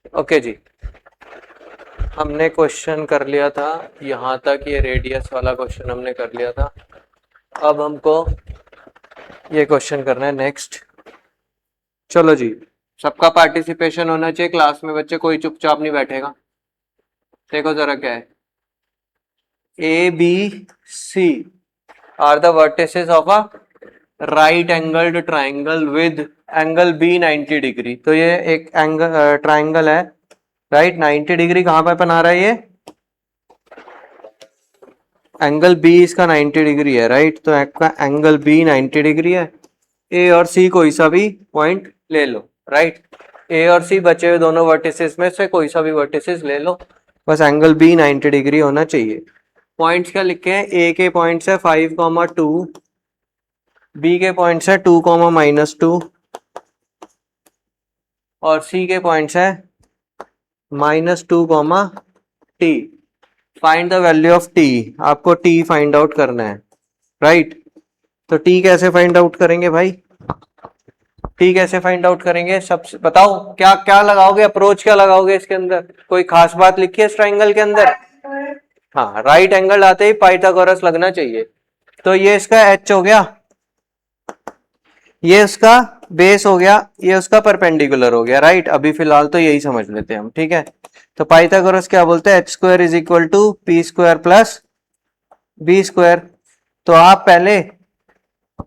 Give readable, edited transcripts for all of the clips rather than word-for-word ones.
Okay जी, हमने question कर लिया था यहाँ तक, ये रेडियस वाला क्वेश्चन हमने कर लिया था। अब हमको ये क्वेश्चन करना है नेक्स्ट। चलो जी, सबका पार्टिसिपेशन होना चाहिए क्लास में बच्चे, कोई चुपचाप नहीं बैठेगा। देखो जरा क्या है, A B C are the vertices of a right angled triangle with angle B 90 degree. तो ये एक एंगल ट्राइंगल है, राइट 90 डिग्री कहाँ पर बना रहा है ये, एंगल बी इसका 90 डिग्री है, राइट। तो आपका एंगल बी 90 डिग्री है। ए और सी कोई सा भी पॉइंट ले लो, राइट। ए और सी बचे हुए दोनों वर्टिसेस में से कोई सा भी वर्टिसेस ले लो, बस एंगल बी 90 डिग्री होना चाहिए। पॉइंट्स क्या लिखे हैं, ए के पॉइंट्स है 5,2, बी के पॉइंट्स है 2,-2 और सी के पॉइंट्स है -2, T. Find the value of T, आपको टी फाइंड आउट करना है, राइट। तो टी कैसे फाइंड आउट करेंगे भाई, टी कैसे फाइंड आउट करेंगे, सब बताओ, क्या क्या लगाओगे, अप्रोच क्या लगाओगे इसके अंदर, कोई खास बात लिखी है इस ट्राइंगल के अंदर। हाँ, राइट एंगल आते ही पाइथागोरस लगना चाहिए। तो ये इसका एच हो गया, ये उसका बेस हो गया, ये उसका परपेंडिकुलर हो गया, राइट। अभी फिलहाल तो यही समझ लेते हैं हम, ठीक है। तो पाइथागोरस क्या बोलते हैं, h² is equal to p² plus b²। तो आप पहले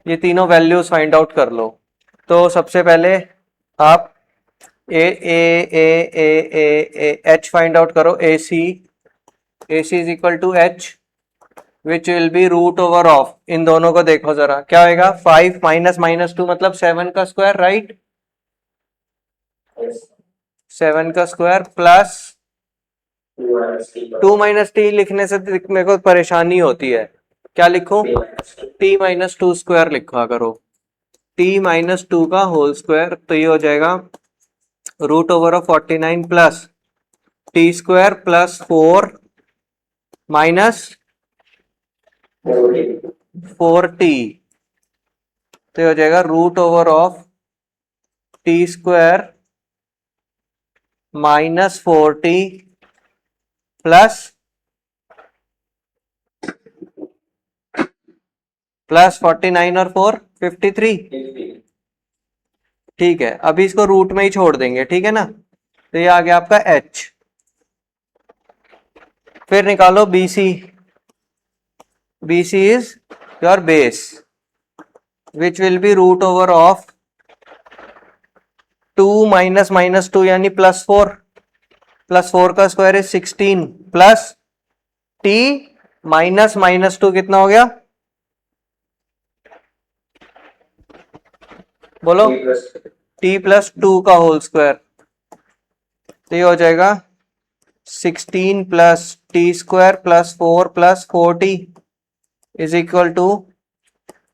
ये तीनों वैल्यूज फाइंड आउट कर लो। तो सबसे पहले आप A A A A A A H find out करो, A C is equal to H which will be root over of, इन दोनों को देखो जरा क्या होगा, 5 माइनस -2 मतलब 7 का स्क्वायर, राइट। 7 का स्क्वायर प्लस 2 - t लिखने से मेरे को परेशानी होती है, क्या लिखूं, t-2 लिखा करो, t-2 का होल स्क्वायर। तो ये हो जाएगा root over of 49 plus t² plus 4 minus 4t। तो ये हो जाएगा root over of t² -4t plus 49 और 4 53। ठीक है, अभी इसको रूट में ही छोड़ देंगे, ठीक है ना। तो ये आ गया आपका h। फिर निकालो BC, BC is your base which will be root over of 2 minus -2 यानी +4, +4 का square is 16 plus t minus -2 कितना हो गया, बोलो, t+2 का होल स्क्वायर। तो ये हो जाएगा 16 plus t² plus 4 plus 4t is equal to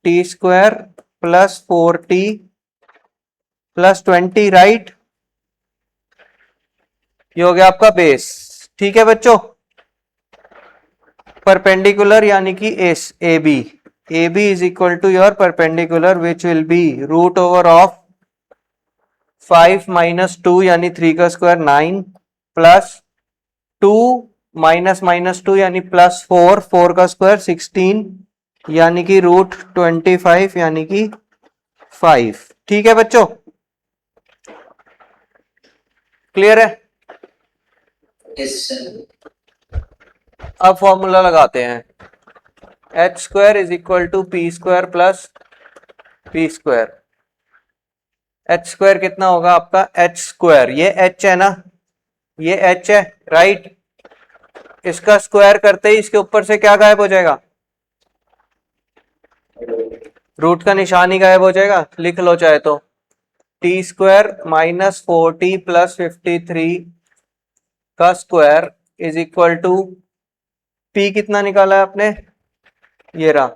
t² plus 4t plus 20, right. ये हो गया आपका बेस, ठीक है बच्चों। परपेंडिकुलर यानी कि A B, A B is equal to your perpendicular which will be root over of 5 -2 यानी 3 का स्क्वायर 9 प्लस 2 माइनस -2 यानी +4, 4 का स्क्वायर 16 यानी कि √25 यानी कि 5। ठीक है बच्चों, क्लियर है। अब फॉर्मूला लगाते हैं, h² is equal to p² plus p²। h² कितना होगा आपका, h², ये h है ना, ये h है, राइट। इसका स्क्वायर करते ही इसके ऊपर से क्या गायब हो जाएगा, रूट का निशान ही गायब हो जाएगा, लिख लो चाहे तो, t² -4t प्लस 53 का square is equal to p कितना निकाला है आपने, ये रहा,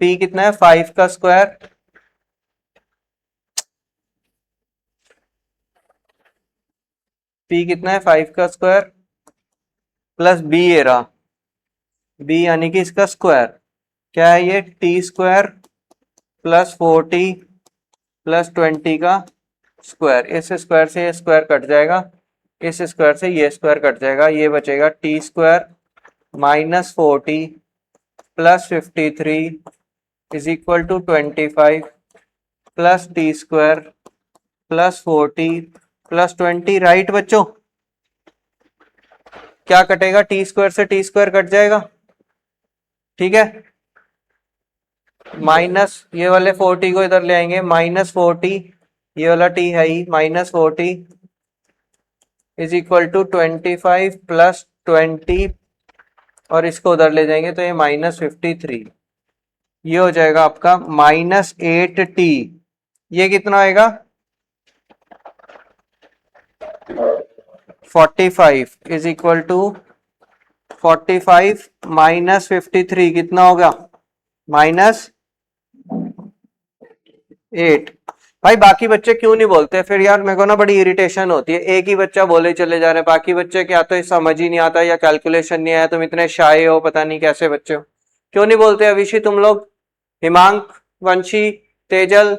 p कितना है 5 का स्क्वायर p कितना है 5 का स्क्वायर प्लस b, ये रहा b यानी कि इसका स्क्वायर क्या है, ये t² प्लस 4t प्लस 20 का स्क्वायर। इस स्क्वायर से ये स्क्वायर कट जाएगा इस स्क्वायर से ये स्क्वायर कट जाएगा, ये बचेगा T square minus 40 plus 53 is equal to 25 plus T square plus 40 plus 20, right बच्चों? क्या कटेगा? टी स्क्वायर से टी स्क्वायर कट जाएगा, ठीक है। माइनस ये वाले 40 को इधर ले आएंगे, माइनस 40, ये वाला टी है ही, minus 40 is equal to 25 plus 20 और इसको उधर ले जाएंगे तो ये माइनस 53, ये हो जाएगा आपका माइनस 8t। ये कितना आएगा? 45 इज इक्वल टू 45 माइनस 53 कितना होगा? माइनस 8। भाई बाकी बच्चे क्यों नहीं बोलते फिर यार? मेरे को ना बड़ी इरिटेशन होती है, एक ही बच्चा बोले चले जा रहे, बाकी बच्चे क्या तो समझ ही नहीं आता या कैलकुलेशन नहीं आया, तुम इतने शाय हो, पता नहीं कैसे बच्चे हो, क्यों नहीं बोलते? अविशी तुम लोग, हिमांक, वंशी, तेजल,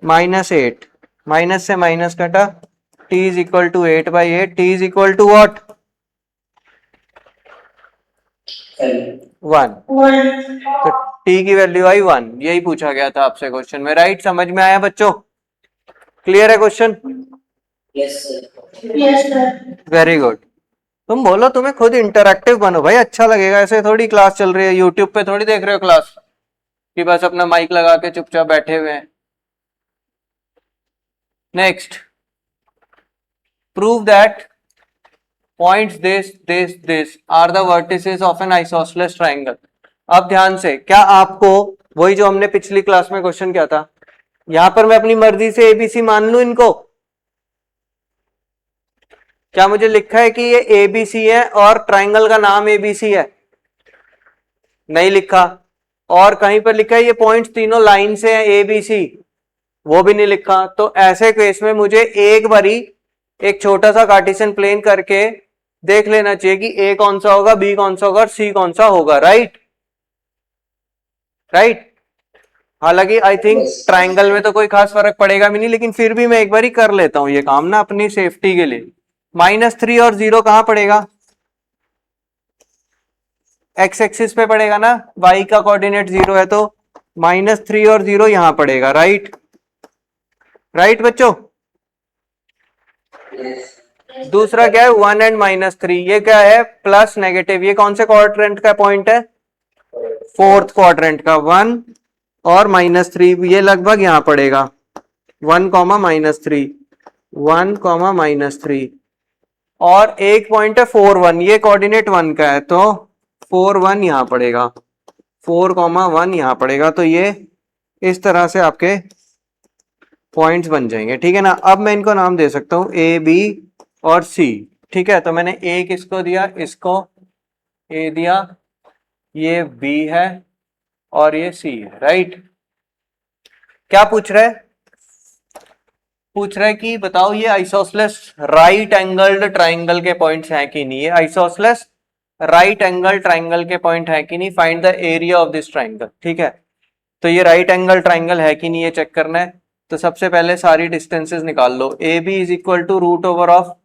-8, माइनस से माइनस कटा, t is equal to 8/8, t is equal to what? 1। तो t की वैल्यू आई 1, यही पूछा गया था आपसे क्वेश्चन में, राइट? समझ में आया बच्चों? क्लियर है question? Yes sir. Very good. तुम बोलो, तुम्हें खुद इंटरैक्टिव बनो भाई, अच्छा लगेगा। ऐसे थोड़ी क्लास चल रही है, यूट्यूब पे थोड़ी देख रहे हो क्लास कि बस अपना माइक लगा के चुपचाप बैठे हुए हैं। Next, prove that points this are the vertices of an isosceles triangle। अब ध्यान से, क्या आपको वही जो हमने पिछली क्लास में क्वेश्चन किया था, यहां पर मैं अपनी मर्जी से एबीसी मान लूं इनको? क्या मुझे लिखा है कि ये एबीसी है और ट्राइंगल का नाम एबीसी है? नहीं लिखा। और कहीं पर लिखा है ये पॉइंट्स तीनों लाइन से हैं एबीसी? वो भी नहीं लिखा। तो ऐसे केस में मुझे एक बारी एक छोटा सा कार्टेशियन प्लेन करके देख लेना चाहिए कि ए कौन सा होगा, बी कौन सा होगा और सी कौन सा होगा, राइट? राइट। हालांकि आई थिंक ट्राइंगल में तो कोई खास फर्क पड़ेगा भी नहीं, लेकिन फिर भी मैं एक बार ही कर लेता हूं ये काम ना अपनी सेफ्टी के लिए। -3 और 0 कहां पड़ेगा? एक्स एक्सिस पे पड़ेगा ना, y का कोऑर्डिनेट 0 है तो -3 और 0 यहां पड़ेगा, राइट? राइट बच्चों? दूसरा क्या है? 1 एंड -3, ये क्या है? Plus negative. ये कौन से क्वाड्रेंट का पॉइंट है? फोर्थ क्वाड्रेंट का। 1 और -3 ये लगभग यहां पड़ेगा, 1, -3, 1, -3। और एक पॉइंट है 4, 1, ये कोऑर्डिनेट 1 का है तो 4, 1 यहां पड़ेगा, 4, 1 यहां पड़ेगा। तो ये इस तरह से आपके पॉइंट्स बन जाएंगे, ठीक है ना? अब मैं इनको नाम दे सकता हूं ए, बी और सी, ठीक है? तो मैंने ए किसको दिया? इसको ए दिया, ये बी है और ये सी है, राइट? क्या पूछ रहा है? पूछ रहा है कि बताओ ये आइसोसेलेस राइट एंगल्ड ट्राइंगल के पॉइंट्स हैं कि नहीं? ये आइसोसेलेस राइट एंगल ट्राइंगल के पॉइंट है कि नहीं? Find the area of this triangle, ठीक है? तो ये राइट एंगल ट्राइंगल है कि नहीं, ये चेक करना है। तो सबसे पहले सारी डिस्टेंसेस निकाल लो। A B is equal to root over of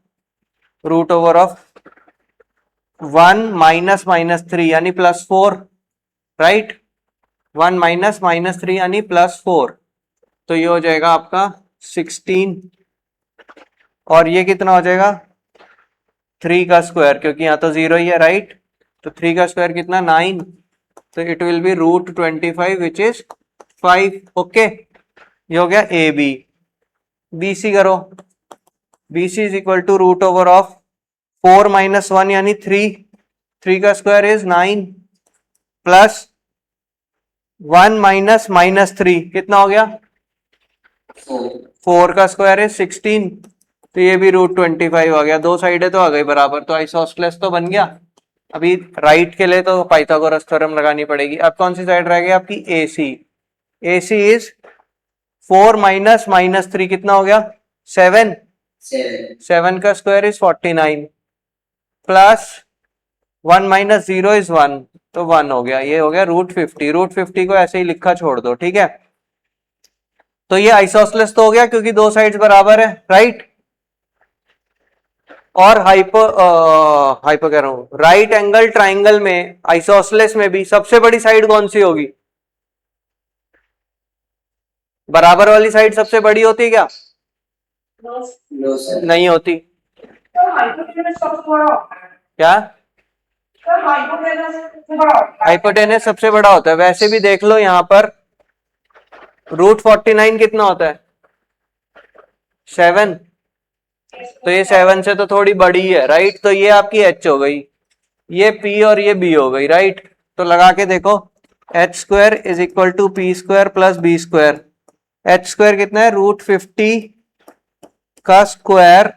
1 -3 यानी +4, राइट? 1 -3 यानी +4, तो ये हो जाएगा आपका 16। और ये कितना हो जाएगा? 3 का स्क्वायर, क्योंकि यहाँ तो 0 ही है, राइट? तो 3 का स्क्वायर कितना? 9। तो it will be √25 which is 5। Okay, ये हो गया ए बी। बी सी करो। B C is equal to root over of 4 - 1 यानी 3, 3 का स्क्वायर इज 9 प्लस 1 -3 कितना हो गया? 4 का स्क्वायर इज 16, तो ये भी √25 आ गया। दो साइडें तो आ गई बराबर, तो आइसोसेलेस तो बन गया। अभी राइट के लिए तो पाइथागोरस थ्योरम लगानी पड़ेगी। अब कौन सी साइड रह गई आपकी? ए सी। ए सी इज 4 -3 कितना हो गया? 7। 7 का स्क्वायर इज 49 प्लस 1 - 0 इज 1, तो 1 हो गया। ये हो गया √50। √50 को ऐसे ही लिखा छोड़ दो, ठीक है? तो ये आइसोसेलेस तो हो गया क्योंकि दो साइड्स बराबर है, राइट। और हाइपो कह रहा हूं, राइट एंगल ट्राइंगल में आइसोसेलेस में भी सबसे बड़ी साइड कौन सी होगी? बराबर वाली साइड सबसे बड़ी होती है क्या? No, sir. नहीं होती। सर हाइपोटेनस सबसे बड़ा होता है। क्या? सर हाइपोटेनस सबसे बड़ा होता है। हाइपोटेनस सबसे बड़ा होता है। वैसे भी देख लो यहां पर √49 कितना होता है? 7। तो ये 7 से तो थोड़ी बड़ी है, राइट। तो ये आपकी h हो गई, ये p और ये b हो गई, राइट। तो लगा के देखो, h² is equal to p² plus b²। h² कितना है? √50 का स्क्वायर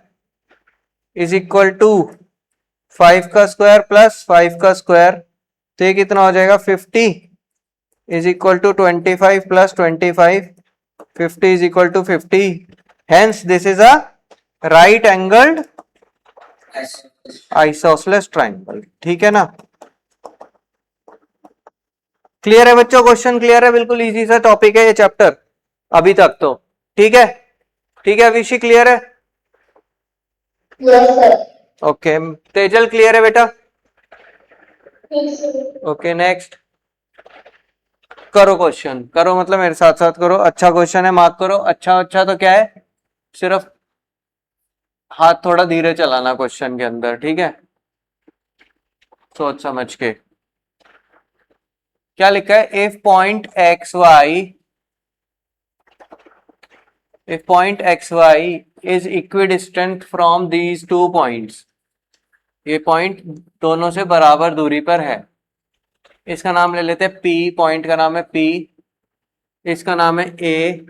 इज इक्वल टू 5 का स्क्वायर प्लस 5 का स्क्वायर। तो ये कितना हो जाएगा? 50 is equal to 25 plus 25। 50 is equal to 50। Hence this is a right angled isosceles triangle. ठीक है ना? क्लियर है बच्चों? क्वेश्चन क्लियर है? बिल्कुल इजी सा टॉपिक है ये चैप्टर अभी तक तो। ठीक है, ठीक है अभिषेक, क्लियर है? Yes, sir. Okay Tejal, clear है बेटा? Yes, sir. ओके नेक्स्ट करो क्वेश्चन। करो मतलब मेरे साथ साथ करो। अच्छा क्वेश्चन है, मार्क करो। अच्छा अच्छा तो क्या है, सिर्फ हाथ थोड़ा धीरे चलाना क्वेश्चन के अंदर, ठीक है, सोच समझ के। क्या लिखा है? If point X Y is equidistant from these 2 points. ये पॉइंट दोनों से बराबर दूरी पर है। इसका नाम ले लेते हैं P, पॉइंट का नाम है P, इसका नाम है A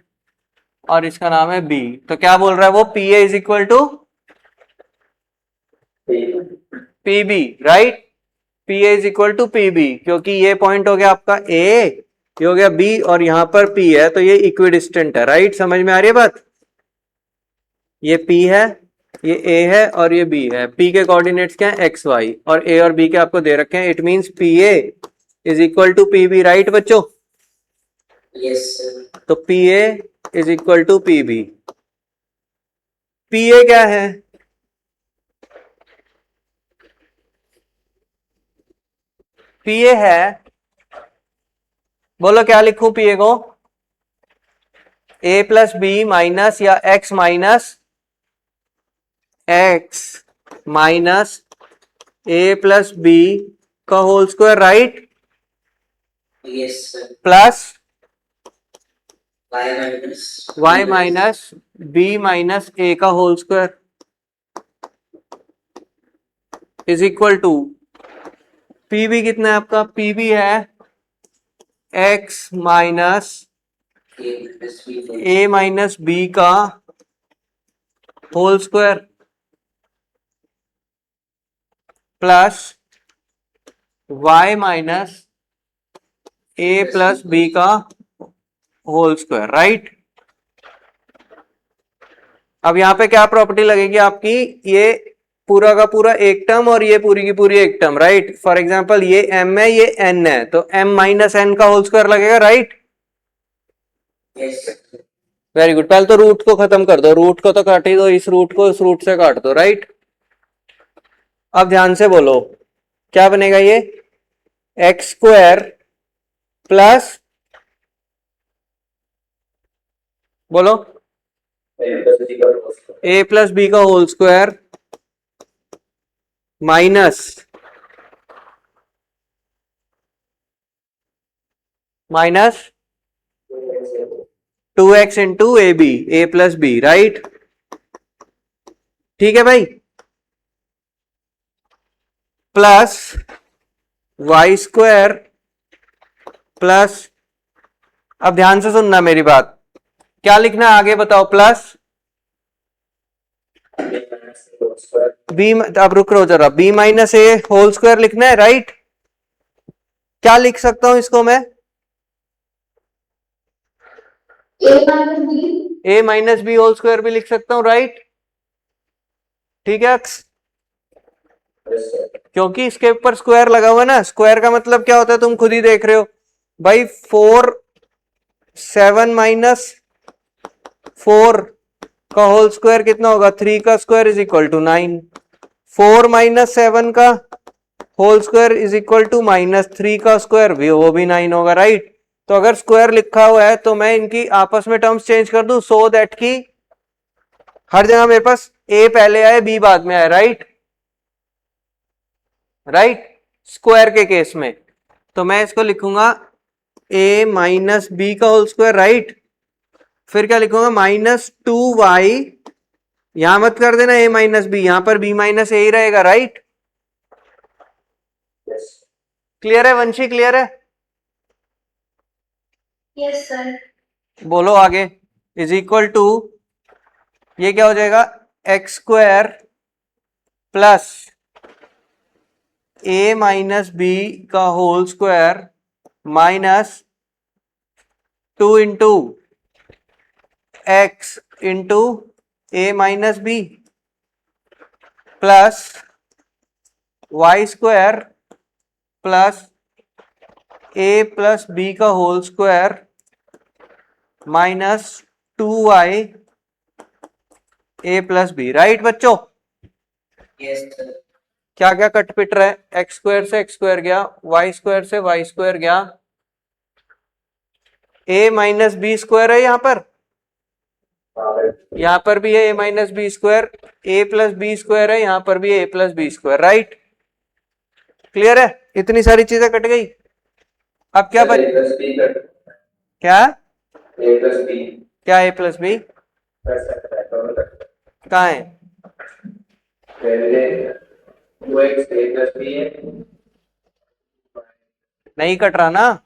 और इसका नाम है B। तो क्या बोल रहा है वो? PA is equal to PB, right. PA is equal to PB, क्योंकि ये पॉइंट हो गया आपका A, ये हो गया B और यहां पर P है, तो ये इक्विडिस्टेंट है, राइट। समझ में आ रही है बात? ये P है, ये A है और ये B है। P के कोऑर्डिनेट्स क्या है? X Y, और A और B के आपको दे रखे हैं। It means PA is equal to PB, right बच्चों? Yes, sir. तो PA is equal to PB। PA क्या है? PA है, बोलो क्या लिखूं PA को? A प्लस B माइनस या X minus A plus B का whole square, right, Yes, sir. Plus Y minus y minus B minus A का whole square is equal to PB कितना है आपका? PB है X minus A A minus B minus B का whole square plus y minus A plus B का whole square, right. अब यहां पे क्या प्रॉपर्टी लगेगी आपकी? ये पूरा का पूरा एक टर्म और ये पूरी की पूरी एक टर्म, राइट। फॉर एग्जांपल ये m है, ये n है, तो m माइनस n का होल स्क्वायर लगेगा, right. Yes, sir. Very good. पहले तो रूट को खत्म कर दो, रूट को तो काट ही दो, इस रूट को इस रूट से काट दो, राइट। अब ध्यान से बोलो क्या बनेगा? ये x² प्लस, बोलो, A प्लस B का whole square minus 2x into AB, A plus B, right. ठीक है भाई, प्लस y² प्लस, अब ध्यान से सुनना मेरी बात, क्या लिखना है आगे बताओ? प्लस B, अब रुक रो जरा, B minus A whole square लिखना है, राइट। क्या लिख सकता हूं इसको मैं? A minus B whole square भी लिख सकता हूं, राइट। ठीक है, क्योंकि इसके ऊपर स्क्वायर लगा हुआ है ना। स्क्वायर का मतलब क्या होता है तुम खुद ही देख रहे हो भाई। 4 7 माइनस 4 का होल स्क्वायर कितना होगा, 3 का square is equal to 9। 4 minus 7 का whole square is equal to -3 का स्क्वायर भी, वो भी 9 होगा, राइट। तो अगर स्क्वायर लिखा हुआ है तो मैं इनकी आपस में टर्म्स चेंज कर दूं, सो दैट की हर जगह मेरे पास ए पहले आए बी बाद में आए, राइट राइट। स्क्वायर के केस में तो मैं इसको लिखूंगा a माइनस बी का होल स्क्वायर, राइट। फिर क्या लिखूंगा, -2y, यहां मत कर देना a माइनस बी, यहां पर b माइनस ए ही रहेगा, राइट। क्लियर है वंशी, क्लियर है? Yes sir. बोलो आगे। इज इक्वल टू, ये क्या हो जाएगा, X square plus a minus B का whole square minus 2 into X into A minus B plus Y square plus A plus B का whole square minus 2y A plus B, right बच्चों। Yes, sir. क्या क्या cut पिट रहा है, X square से x square गया, Y square से वाई स्क्वायर गया, ए माइनस बी स्क्वायर है यहां पर भी है A minus B square, A plus B square है, यहां पर भी A plus B square, right. Clear है, इतनी सारी चीजें कट गई। अब क्या बच, क्या क्या ए प्लस बी कहाँ है, नहीं कट रहा ना,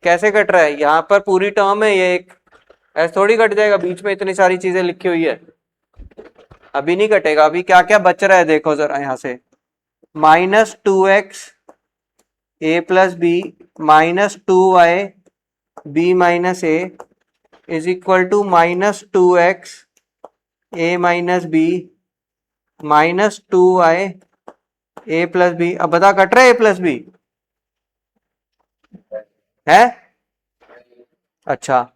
कैसे कट रहा है, यहां पर पूरी टर्म है, ये एक ऐसे थोड़ी कट जाएगा, बीच में इतनी सारी चीजें लिखी हुई है, अभी नहीं कटेगा। अभी क्या क्या बच रहा है देखो जरा, यहां से -2x A plus B -2y B minus A is equal to -2x A minus B -2y A plus B. अब बता, कट रहा है ए प्लस बी है? अच्छा,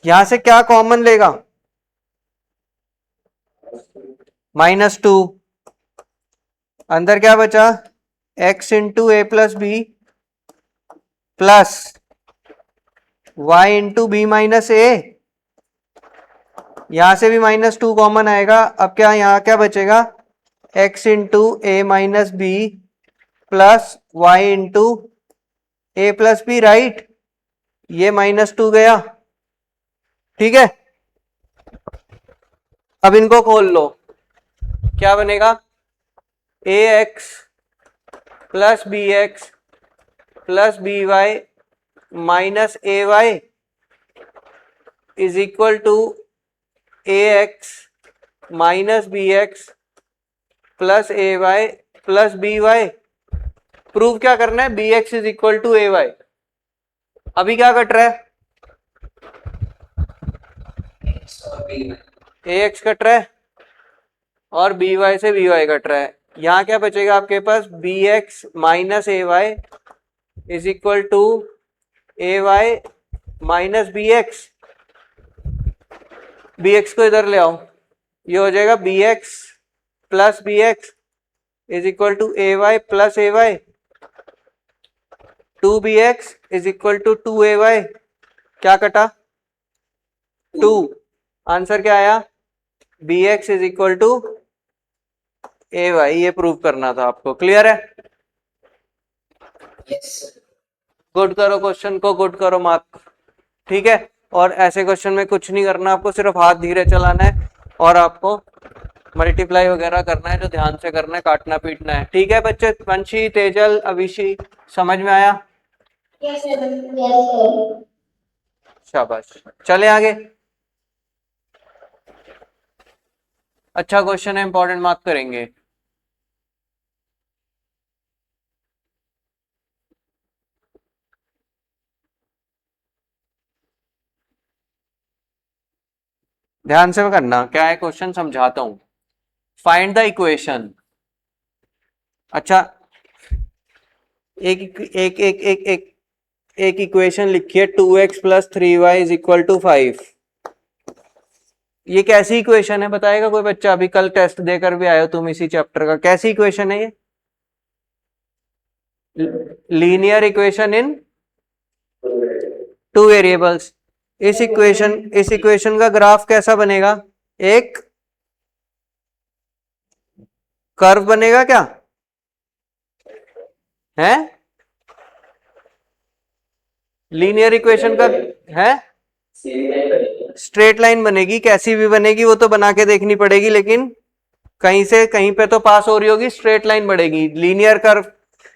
यहां से क्या कॉमन लेगा, -2, अंदर क्या बचा, x into A plus B plus y into B minus A, यहां से भी -2 कॉमन आएगा। अब क्या यहां क्या बचेगा, x into A minus B plus Y into A plus B, right. ये -2 गया, ठीक है। अब इनको खोल लो, क्या बनेगा, A X plus B X plus B Y minus A Y is equal to A X minus B X plus A Y plus B Y. Prove क्या करना है, B X is equal to A Y. अभी क्या cut रहा है, ए x cut रहा है और बी वाई से बी वाई कट रहा है। यहां क्या बचेगा आपके पास, B X minus A Y is equal to A Y minus B X. B X को इधर ले आओ, ये हो जाएगा B X plus B X is equal to A Y plus A Y, 2bx is equal to 2ay। क्या कटा, 2। Answer क्या आया, bx is equal to ay। ये प्रूव करना था आपको, क्लियर है? Yes, sir. गुड करो क्वेश्चन को, गुड करो मार्क, ठीक है। और ऐसे क्वेश्चन में कुछ नहीं करना आपको, सिर्फ हाथ धीरे चलाना है और आपको मल्टीप्लाई वगैरह करना है, जो ध्यान से करना है, काटना पीटना है, ठीक है बच्चे। वंशी, तेजल, अभिषी, समझ में आया? Yes sir. शाबाश, चले आगे। अच्छा क्वेश्चन है, इंपॉर्टेंट मार्क करेंगे। ध्यान से करना, क्या है क्वेश्चन समझाता हूं। Find the equation. अच्छा, एक एक एक एक एक एक इक्वेशन लिखिए, 2x plus 3y is equal to 5। ये कैसी इक्वेशन है बताएगा कोई बच्चा? अभी कल टेस्ट देकर भी आए हो तुम इसी चैप्टर का। कैसी इक्वेशन है ये? Linear equation in two variables. इस इक्वेशन का ग्राफ कैसा बनेगा? एक कर्व बनेगा क्या है? लीनियर इक्वेशन का है स्ट्रेट लाइन बनेगी, कैसी भी बनेगी वो तो बना के देखनी पड़ेगी, लेकिन कहीं से कहीं पे तो पास हो रही होगी, स्ट्रेट लाइन बढ़ेगी। लीनियर कर्व,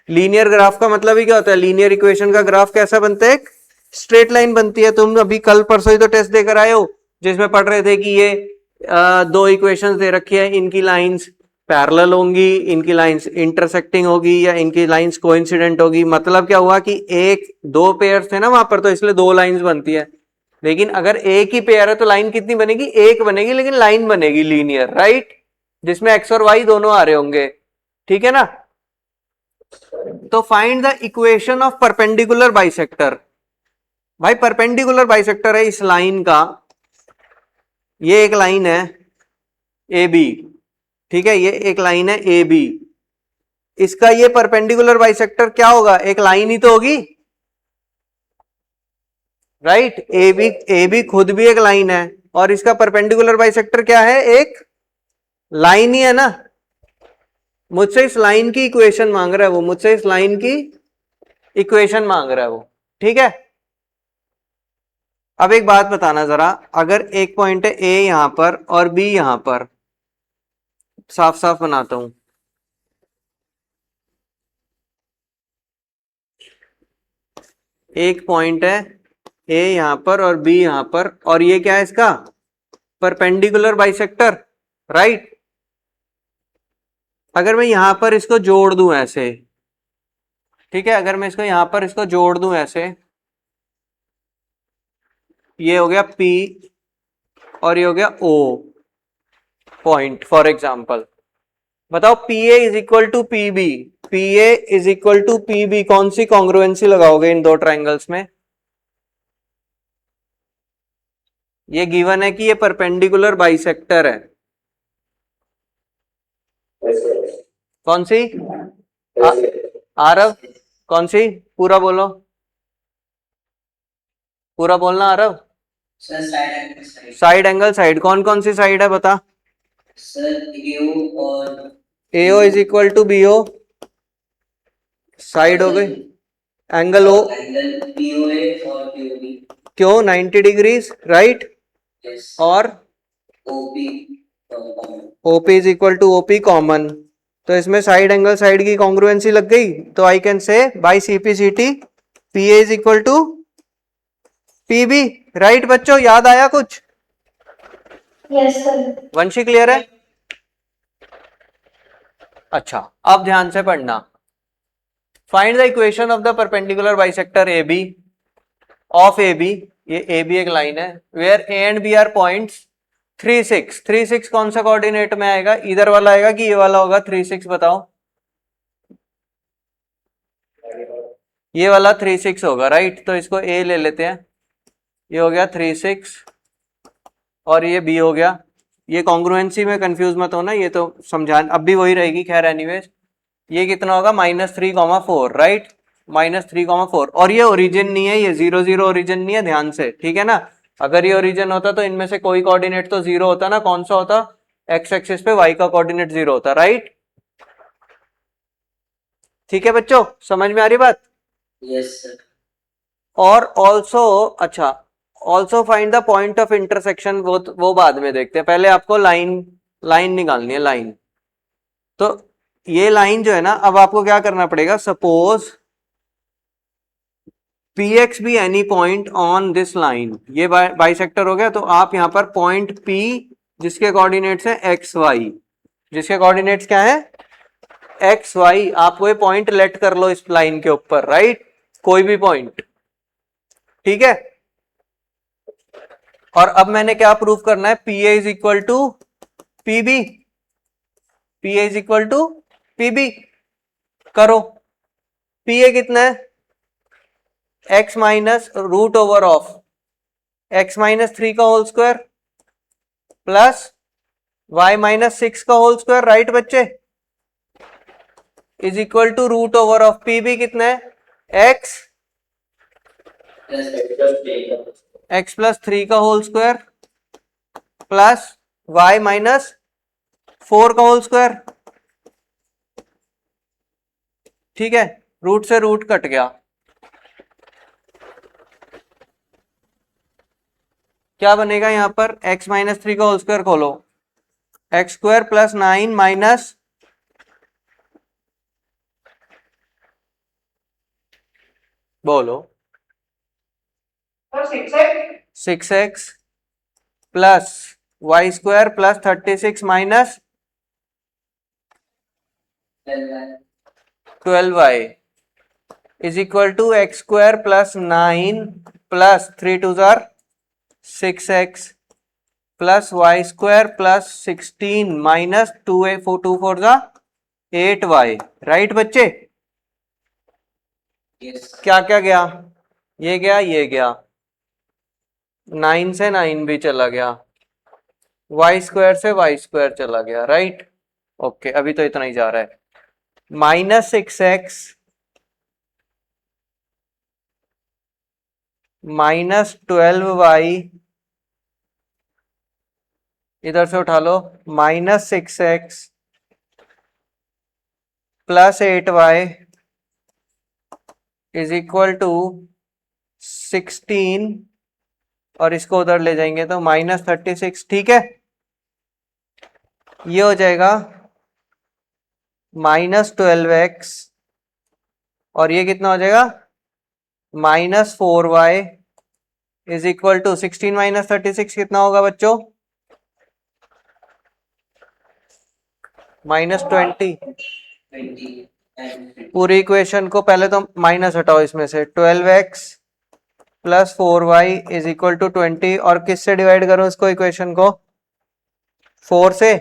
लीनियर ग्राफ का मतलब ही क्या होता है? लीनियर इक्वेशन का ग्राफ कैसा बनता है? एक स्ट्रेट लाइन बनती है। तुम अभी कल परसों ही तो टेस्ट देकर आए हो जिसमें पढ़ रहे थे कि ये दो इक्वेशंस दे रखी है, इनकी लाइंस पैरेलल होंगी, इनकी लाइंस इंटरसेक्टिंग होगी या इनकी लाइंस कोइंसिडेंट होगी। मतलब क्या हुआ कि एक दो पेयर थे ना वहां पर, तो इसलिए दो लाइंस बनती है। लेकिन अगर एक ही पेयर है तो लाइन कितनी बनेगी? एक बनेगी, लेकिन लाइन बनेगी लीनियर, राइट, जिसमें एक्स और वाई दोनों आ रहे होंगे। ठीक है ना? तो find the equation of perpendicular bisector. भाई परपेंडिकुलर बाइसेक्टर है इस लाइन का, ये एक लाइन है ए बी, ठीक है, ये एक लाइन है ए बी, इसका ये परपेंडिकुलर बाइसेक्टर क्या होगा? एक लाइन ही तो होगी, राइट। ए बी खुद भी एक लाइन है और इसका परपेंडिकुलर बाइसेक्टर क्या है? एक लाइन ही है ना। मुझसे इस लाइन की इक्वेशन मांग रहा है वो, मुझसे इस लाइन की इक्वेशन मांग रहा है वो, ठीक है। अब एक बात बताना जरा, अगर एक पॉइंट है ए यहां पर और बी यहां पर, साफ साफ बनाता हूं, एक पॉइंट है ए यहां पर और बी यहां पर, और ये क्या है इसका? Perpendicular bisector, right. अगर मैं यहां पर इसको जोड़ दूं ऐसे, ठीक है, अगर मैं इसको यहां पर इसको जोड़ दूं ऐसे, ये हो गया P और ये हो गया O पॉइंट फॉर एग्जाम्पल। बताओ PA is equal to PB, PA is equal to PB, कौन सी कॉन्ग्रुएंसी लगाओगे इन दो ट्राइंगल्स में? ये गिवन है कि ये परपेंडिकुलर बाइसेक्टर है, कौन सी? आरव, कौन सी? पूरा बोलो, पूरा बोलना Aarav. Sir side angle side. Side angle side, कौन कौन सी साइड है बता? सर AO और AO is equal to BO, side हो गई, एंगल O, एंगल POA और POB। क्यों? 90 डिग्रीज, राइट। यस। और OP OP is equal to OP common, तो इसमें साइड एंगल साइड की कॉन्ग्रुएंसी लग गई, तो I can say by CP/CT PA is equal to PB, right बच्चों, याद आया कुछ? Yes, sir. वंशी क्लियर है? अच्छा, अब ध्यान से पढ़ना। Find the equation of the perpendicular bisector AB of AB, ये AB एक लाइन है, where A and B are points 3 6, 3 6 कौन सा कोऑर्डिनेट में आएगा? इधर वाला आएगा कि ये वाला होगा? 3 6 बताओ। ये वाला 3 6 होगा, राइट। तो इसको A ले लेते हैं, ये हो गया 3 6 और ये B हो गया। ये कॉन्ग्रुएंसी में कंफ्यूज मत होना, ये तो समझा अब भी वही रहेगी, खैर एनीवेज। ये कितना होगा? -3,4, राइट, -3,4। और ये ओरिजिन नहीं है, ये 0 0 ओरिजिन नहीं है, ध्यान से, ठीक है ना। अगर ये ओरिजिन होता तो इनमें से कोई कोऑर्डिनेट तो 0 होता ना, कौन सा होता? एक्स एक्सिस पे y का कोऑर्डिनेट 0 होता, राइट। ठीक है बच्चों, समझ में आ रही बात? Yes sir. और ऑल्सो, अच्छा, also find the point of intersection, वो बाद में देखते हैं, पहले आपको लाइन निकालनी है, लाइन। तो ये लाइन जो है ना, अब आपको क्या करना पड़ेगा? सपोज PX भी any point on this line, ये बाइसेक्टर हो गया, तो आप यहां पर पॉइंट P जिसके कोऑर्डिनेट्स हैं XY, जिसके कोऑर्डिनेट्स क्या है? XY, आप कोई पॉइंट लेट कर लो इस लाइन के ऊपर, राइट, कोई भी पॉइंट, ठीक है। और अब मैंने क्या प्रूफ करना है? PA is equal to PB, PA is equal to PB करो। PA कितना है? x minus root over of x minus 3 का whole square, plus y minus 6 का होल स्क्वायर, राइट बच्चे, is equal to root over of P भी कितना है x plus 3 का whole square plus y minus 4 का होल स्क्वायर। ठीक है, रूट से रूट कट गया, क्या बनेगा यहां पर, x माइनस 3 का होल स्क्वायर खोलो, एक्स स्क्वायर प्लस 9 माइनस बोलो तो 6x 6x plus Y square plus 36 minus 12y is equal to x square plus 9 plus 3 two जार 6x plus Y square plus 16 minus 2 four जा 8y, right बच्चे। Yes क्या क्या गया, ये गया, ये गया, 9 से 9 भी चला गया, वाई स्क्वायर से वाई स्क्वायर चला गया, राइट। ओके, अभी तो इतना ही जा रहा है, माइनस 6x माइनस 12y, इधर से उठा लो, minus 6x plus 8y is equal to 16 और इसको उधर ले जाएंगे तो माइनस 36। ठीक है, ये हो जाएगा माइनस 12x और ये कितना हो जाएगा minus 4y is equal to 16 minus 36 कितना होगा बच्चों, माइनस 20। 20 and पूरी इक्वेशन को पहले तो माइनस हटाओ इसमें से, 12x plus 4y is equal to 20 और किससे डिवाइड करो इसको, इक्वेशन को 4 से,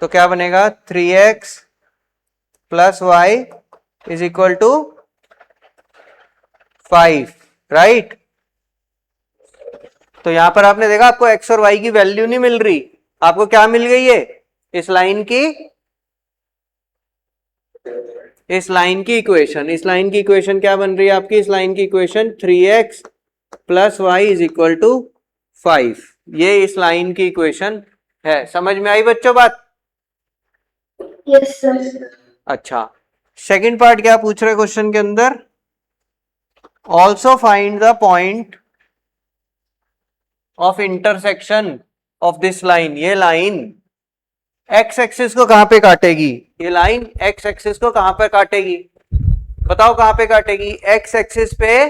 तो क्या बनेगा 3x plus y is equal to 5, right. तो यहां पर आपने देखा आपको x और y की वैल्यू नहीं मिल रही, आपको क्या मिल गई है, इस लाइन की इक्वेशन। इस लाइन की इक्वेशन क्या बन रही है आपकी, इस लाइन की equation 3x plus Y is equal to 5, ये इस लाइन की इक्वेशन है। समझ में आई बच्चों बात। Yes, sir. अच्छा, सेकंड पार्ट क्या पूछ रहे क्वेश्चन के अंदर, also find the point of intersection of this line. ये लाइन एक्स एक्सिस को कहां पे काटेगी, ये लाइन एक्स एक्सिस को कहां पे काटेगी, बताओ कहां पे काटेगी, एक्स एक्सिस पे,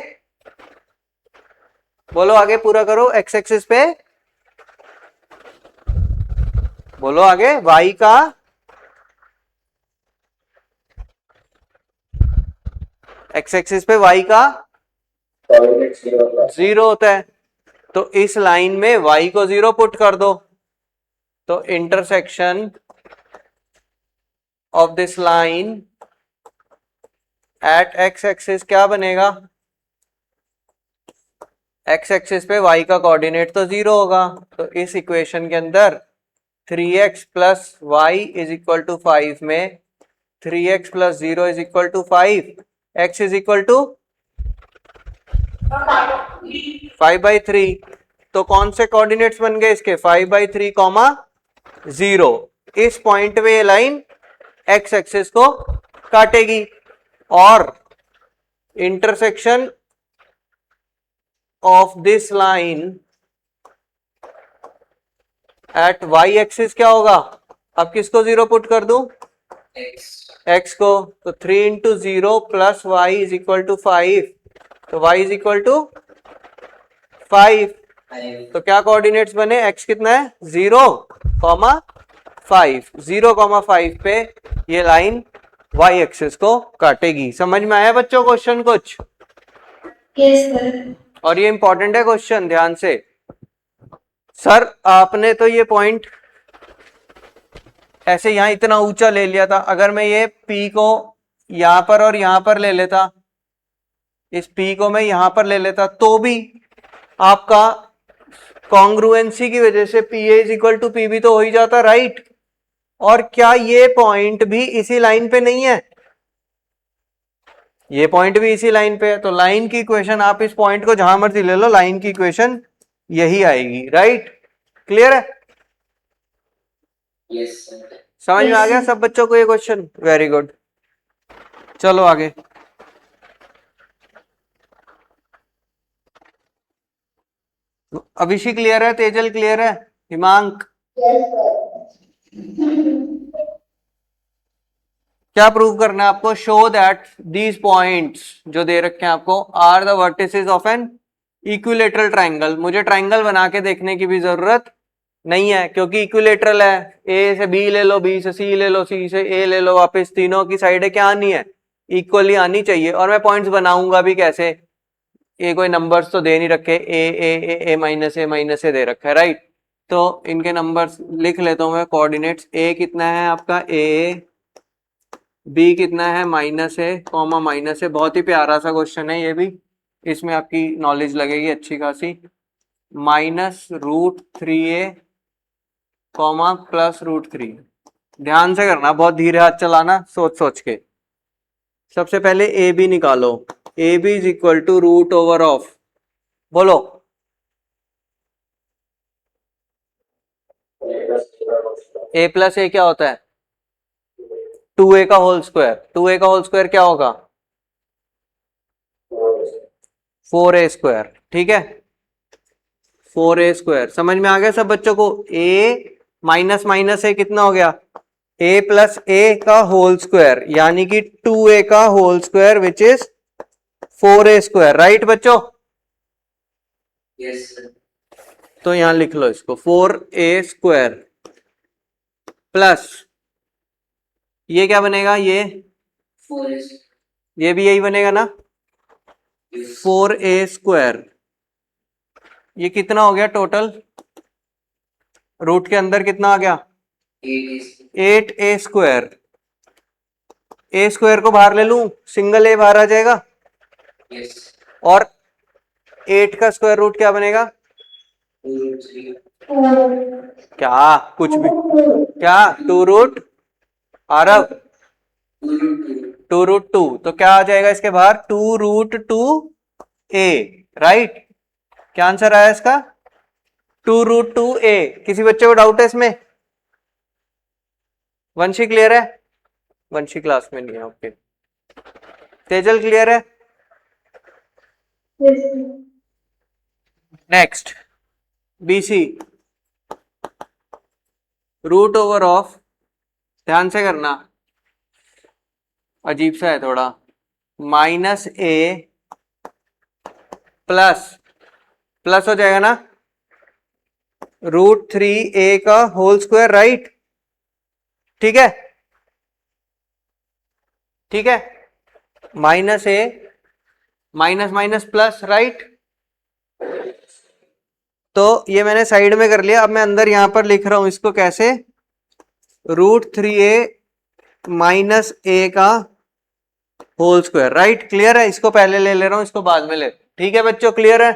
बोलो आगे पूरा करो, एक्स एक्सिस पे, बोलो आगे, वाई का एक्स एक्सिस पे वाई का 0 होता है, तो इस लाइन में वाई को 0 पुट कर दो, तो intersection of this line at x axis क्या बनेगा, एक्स एक्सिस पे y का कोऑर्डिनेट तो 0 होगा, तो इस इक्वेशन के अंदर 3x plus Y is equal to 5 में 3x plus 0 is equal to 5, x is equal to 5/3, तो कौन से कोऑर्डिनेट्स बन गए इसके, 5/3 कॉमा 0। इस पॉइंट पे ये लाइन x एक्सिस को काटेगी और intersection of this line eight y axis क्या होगा, अब किसको 0 पुट कर दूं, x को, तो 3 into 0 plus y is equal to 5, तो y इज इक्वल टू 5, तो क्या कोऑर्डिनेट्स बने, x कितना है 0, 5, 0,5 पे ये लाइन y एक्सिस को काटेगी। समझ में आया बच्चों क्वेश्चन कुछ, Yes, sir. और ये इंपॉर्टेंट है क्वेश्चन, ध्यान से। सर आपने तो ये पॉइंट ऐसे यहां इतना ऊंचा ले लिया था, अगर मैं ये P को यहां पर और यहां पर ले लेता, इस P को मैं यहां पर ले लेता, तो भी आपका कॉन्ग्रुएंसी की वजह से PA is equal to PB तो हो ही जाता, राइट। और क्या ये पॉइंट भी इसी लाइन पे नहीं है? ये पॉइंट भी इसी लाइन पे है, तो लाइन की इक्वेशन आप इस पॉइंट को जहां मर्जी ले लो, लाइन की इक्वेशन यही आएगी, राइट। क्लियर है? Yes, sir. समझ में आ गया सब बच्चों को ये क्वेश्चन? Very good. चलो आगे। अभिषेक क्लियर है? तेजल क्लियर है? हिमांक? क्या प्रूव करना है आपको? शो दैट दीज पॉइंट्स जो दे रखे हैं आपको are the vertices of an equilateral triangle. मुझे ट्राइंगल बना के देखने की भी जरूरत नहीं है क्योंकि इक्विलेटरल है। ए से बी ले लो, बी से सी ले लो, सी से ए ले लो, वापस तीनों की साइडें क्या आनी है? इक्वली आनी चाहिए। और मैं पॉइंट्स बनाऊंगा भी कैसे? ये कोई नंबर्स तो दे नहीं रखे, ए माइनस ए दे रखा है, राइट। तो इनके नंबर्स लिख लेता हूं मैं, कोऑर्डिनेट्स। ए कितना है आपका? ए। बी कितना है? माइनस ए कॉमा माइनस ए। बहुत ही प्यारा सा क्वेश्चन है ये भी, इसमें आपकी नॉलेज लगेगी अच्छी खासी। Minus root 3a comma plus root 3। ध्यान से करना, बहुत धीरे हाथ चलाना, सोच सोच के। सबसे पहले ए बी निकालो। A B is equal to root over of, बोलो ए प्लस ए क्या होता है? 2a का होल स्क्वायर। 2a का होल स्क्वायर क्या होगा? 4a स्क्वायर, ठीक है। 4a स्क्वायर समझ में आ गया सब बच्चों को? a माइनस माइनस ए कितना हो गया? a प्लस ए का होल स्क्वायर, यानी कि 2a का whole square which is 4a square, right बच्चों? Yes, sir. तो यहां लिख लो इसको, 4a स्क्वायर प्लस ये क्या बनेगा? ये 4 ये भी यही बनेगा ना, is 4a स्क्वायर। ये कितना हो गया टोटल? रूट के अंदर कितना आ गया? 8 is 8a square. A square को बाहर ले लूं, सिंगल ए बाहर आ जाएगा। yes. और 8 का स्क्वायर रूट क्या बनेगा? 2 क्या कुछ भी? क्या? 2 रूट आरब 2 रूट 2, तो क्या आ जाएगा इसके बाहर? 2 रूट 2 ए, राइट। क्या आंसर आया इसका? 2 रूट 2 ए। किसी बच्चे को डाउट है इसमें? वंशी क्लियर है? वंशी क्लास में नहीं है, ओके। तेजल क्लियर है? Next BC, root over of, ध्यान से करना, अजीब सा है थोड़ा, माइनस ए प्लस प्लस हो जाएगा ना, रूट 3a का होल स्क्वायर, राइट। ठीक है, ठीक है। माइनस ए माइनस माइनस प्लस, राइट। तो ये मैंने साइड में कर लिया। अब मैं अंदर यहां पर लिख रहा हूं इसको कैसे? रूट 3a माइनस ए का होल स्क्वायर, राइट। क्लियर है? इसको पहले ले रहा हूं, इसको बाद में ले। ठीक है बच्चों, क्लियर है?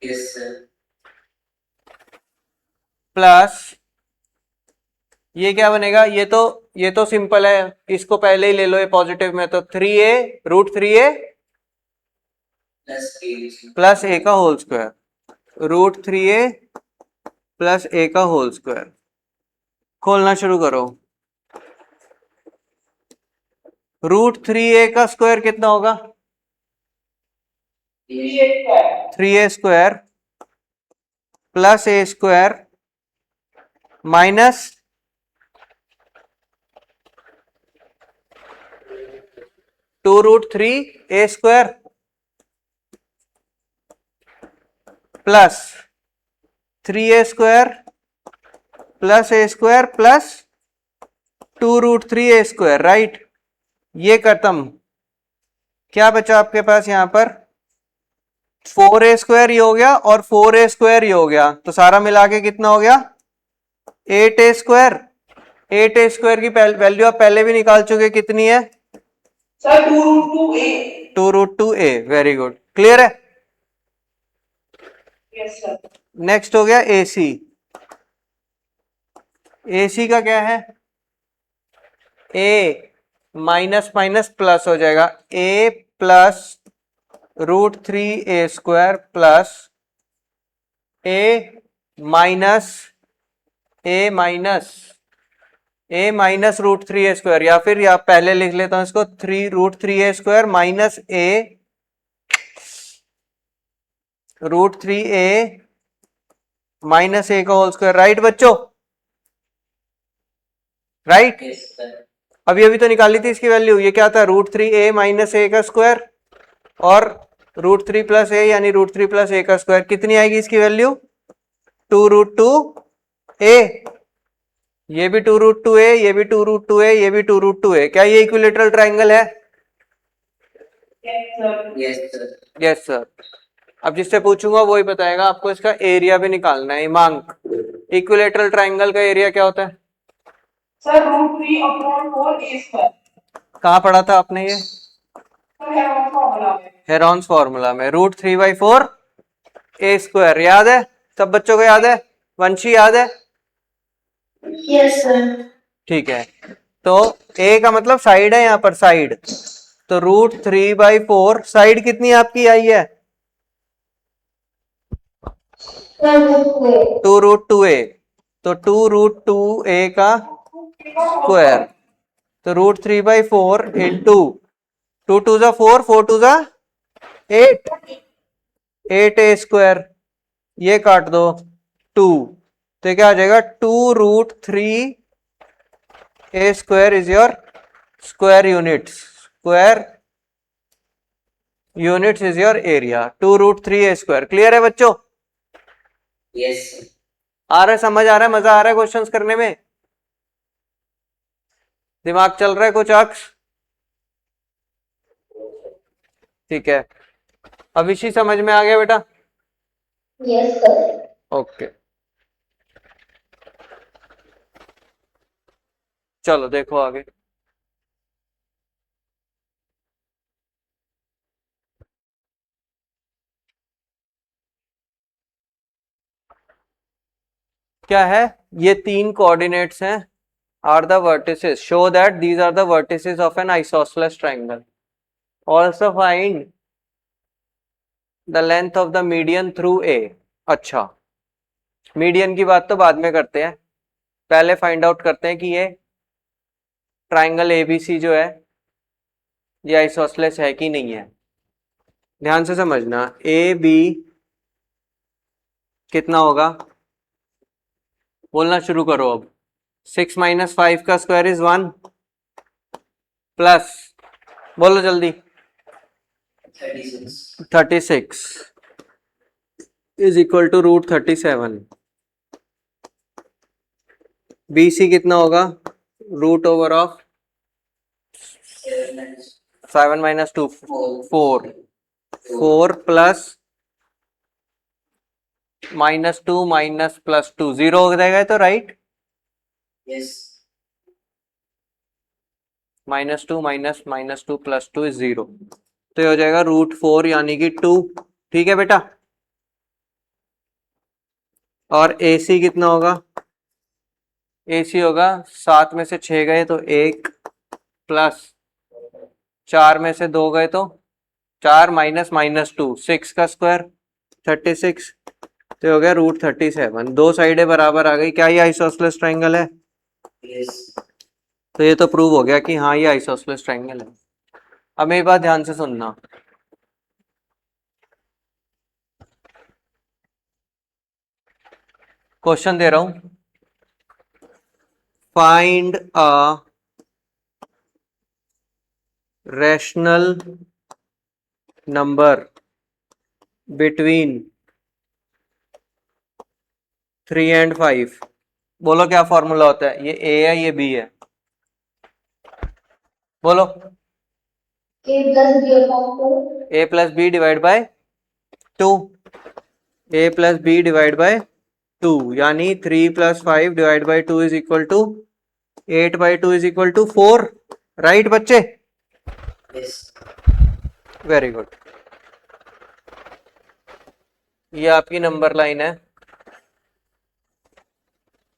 yes, sir. प्लस ये क्या बनेगा? ये तो सिंपल है, इसको पहले ही ले लो, ये पॉजिटिव में। तो 3a root 3a Plus 8 plus A का whole square, root 3a plus A का होल स्क्वायर। खोलना शुरू करो। रूट 3a का स्क्वायर कितना होगा? 3a square plus A square minus 2 root 3a square plus 3a square plus A square plus 2 root 3a square, right. ये खत्म। क्या बचा आपके पास यहां पर? 4a स्क्वायर ही हो गया और 4a स्क्वायर ही हो गया, तो सारा मिला के कितना हो गया? 8a square. 8a स्क्वायर की वैल्यू आप पहले भी निकाल चुके, कितनी है? Sir 2 root 2a। 2 root 2a। Very good, clear है? Yes, sir. नेक्स्ट हो गया AC। AC का क्या है? A माइनस माइनस प्लस हो जाएगा, A plus √3A² plus A minus √3A², या फिर या पहले लिख लेता हूं इसको 3√3A² minus A √3A minus A का होल स्क्वायर। राइट बच्चों, राइट। Yes, sir. अभी अभी तो निकाली थी इसकी वैल्यू, ये क्या था? √3A माइनस A का स्क्वायर और √3 प्लस A यानी √3 प्लस A का स्क्वायर। कितनी आएगी इसकी वैल्यू? 2√2A। ये भी 2√2A, ये भी 2√2A, ये भी 2√2A। क्या ये इक्विलेटरल ट्राइंगल है? Yes, sir. Yes, sir. Yes sir. अब जिससे पूछूंगा वही बताएगा, आपको इसका एरिया भी निकालना है। हिमांक, इक्विलेटरल ट्राइंगल का एरिया क्या होता है? Sir, √3/4A². कहाँ पढ़ा था आपने ये? Sir, Heron's formula में. हेरॉन्स फॉर्मूला में। √3/4A²। याद है? सब बच्चों को याद है? वंशी याद है? Yes, sir. ठीक है, तो A का मतलब साइड है, यहाँ पर साइड। तो √3/4 साइड कितनी आपकी आई है? 2√2A। तो 2√2A का स्क्वायर, तो √3/4 इंटू 2 2 जा 4, 4 2 जा 8, 8A²। ये काट दो 2, तो क्या आ जाएगा? 2√3A² is your square units is your area. 2√3A²। Clear है बच्चों? Yes, sir. आ रहा है, समझ आ रहा है, मजा आ रहा है क्वेश्चंस करने में? दिमाग चल रहा है कुछ अक्स? ठीक है, अब इसी समझ में आ गया बेटा? Yes, sir. ओके, चलो देखो आगे। क्या है? ये 3 कोऑर्डिनेट्स हैं, are the vertices, show that these are the vertices of an isosceles triangle. Also find the length of the median through A. अच्छा, मीडियन की बात तो बाद में करते हैं, पहले फाइंड आउट करते हैं कि ये ट्राइंगल एबीसी जो है ये आइसोसेलेस है कि नहीं है। ध्यान से समझना, ए बी कितना होगा? बोलना शुरू करो अब। 6 - 5 का स्क्वायर इज 1 प्लस, बोलो जल्दी, 36. 36 इज इक्वल टू √37। BC कितना होगा? √((4) 7 - 2 4 4 प्लस -2 माइनस प्लस 2 0 हो जाएगा तो right. Yes. -2 minus -2 plus 2 is 0, तो ये हो जाएगा √4 यानी कि 2। ठीक है बेटा? और AC कितना होगा? AC होगा 7 में से 6 गए तो 1 प्लस 4 में से 2 गए तो 4 माइनस -2 6 का स्क्वायर 36, तो हो गया √37। दो साइडें बराबर आ गई। क्या ये आइसोसेलेस ट्राइंगल है? Yes. तो ये तो प्रूव हो गया कि हाँ ये आइसोसेलेस ट्राइंगल है। अब मेरी बात ध्यान से सुनना, क्वेश्चन दे रहा हूं, find a rational number between 3 and 5। बोलो क्या फॉर्मूला होता है? ये A है, ये B है, बोलो। A plus B upon 4. A plus B divide by 2, A plus B divide by 2, यानी 3 + 5 divide by 2 is equal to 8/2 is equal to 4। Right बच्चे? Yes. Very good. ये आपकी नंबर लाइन है,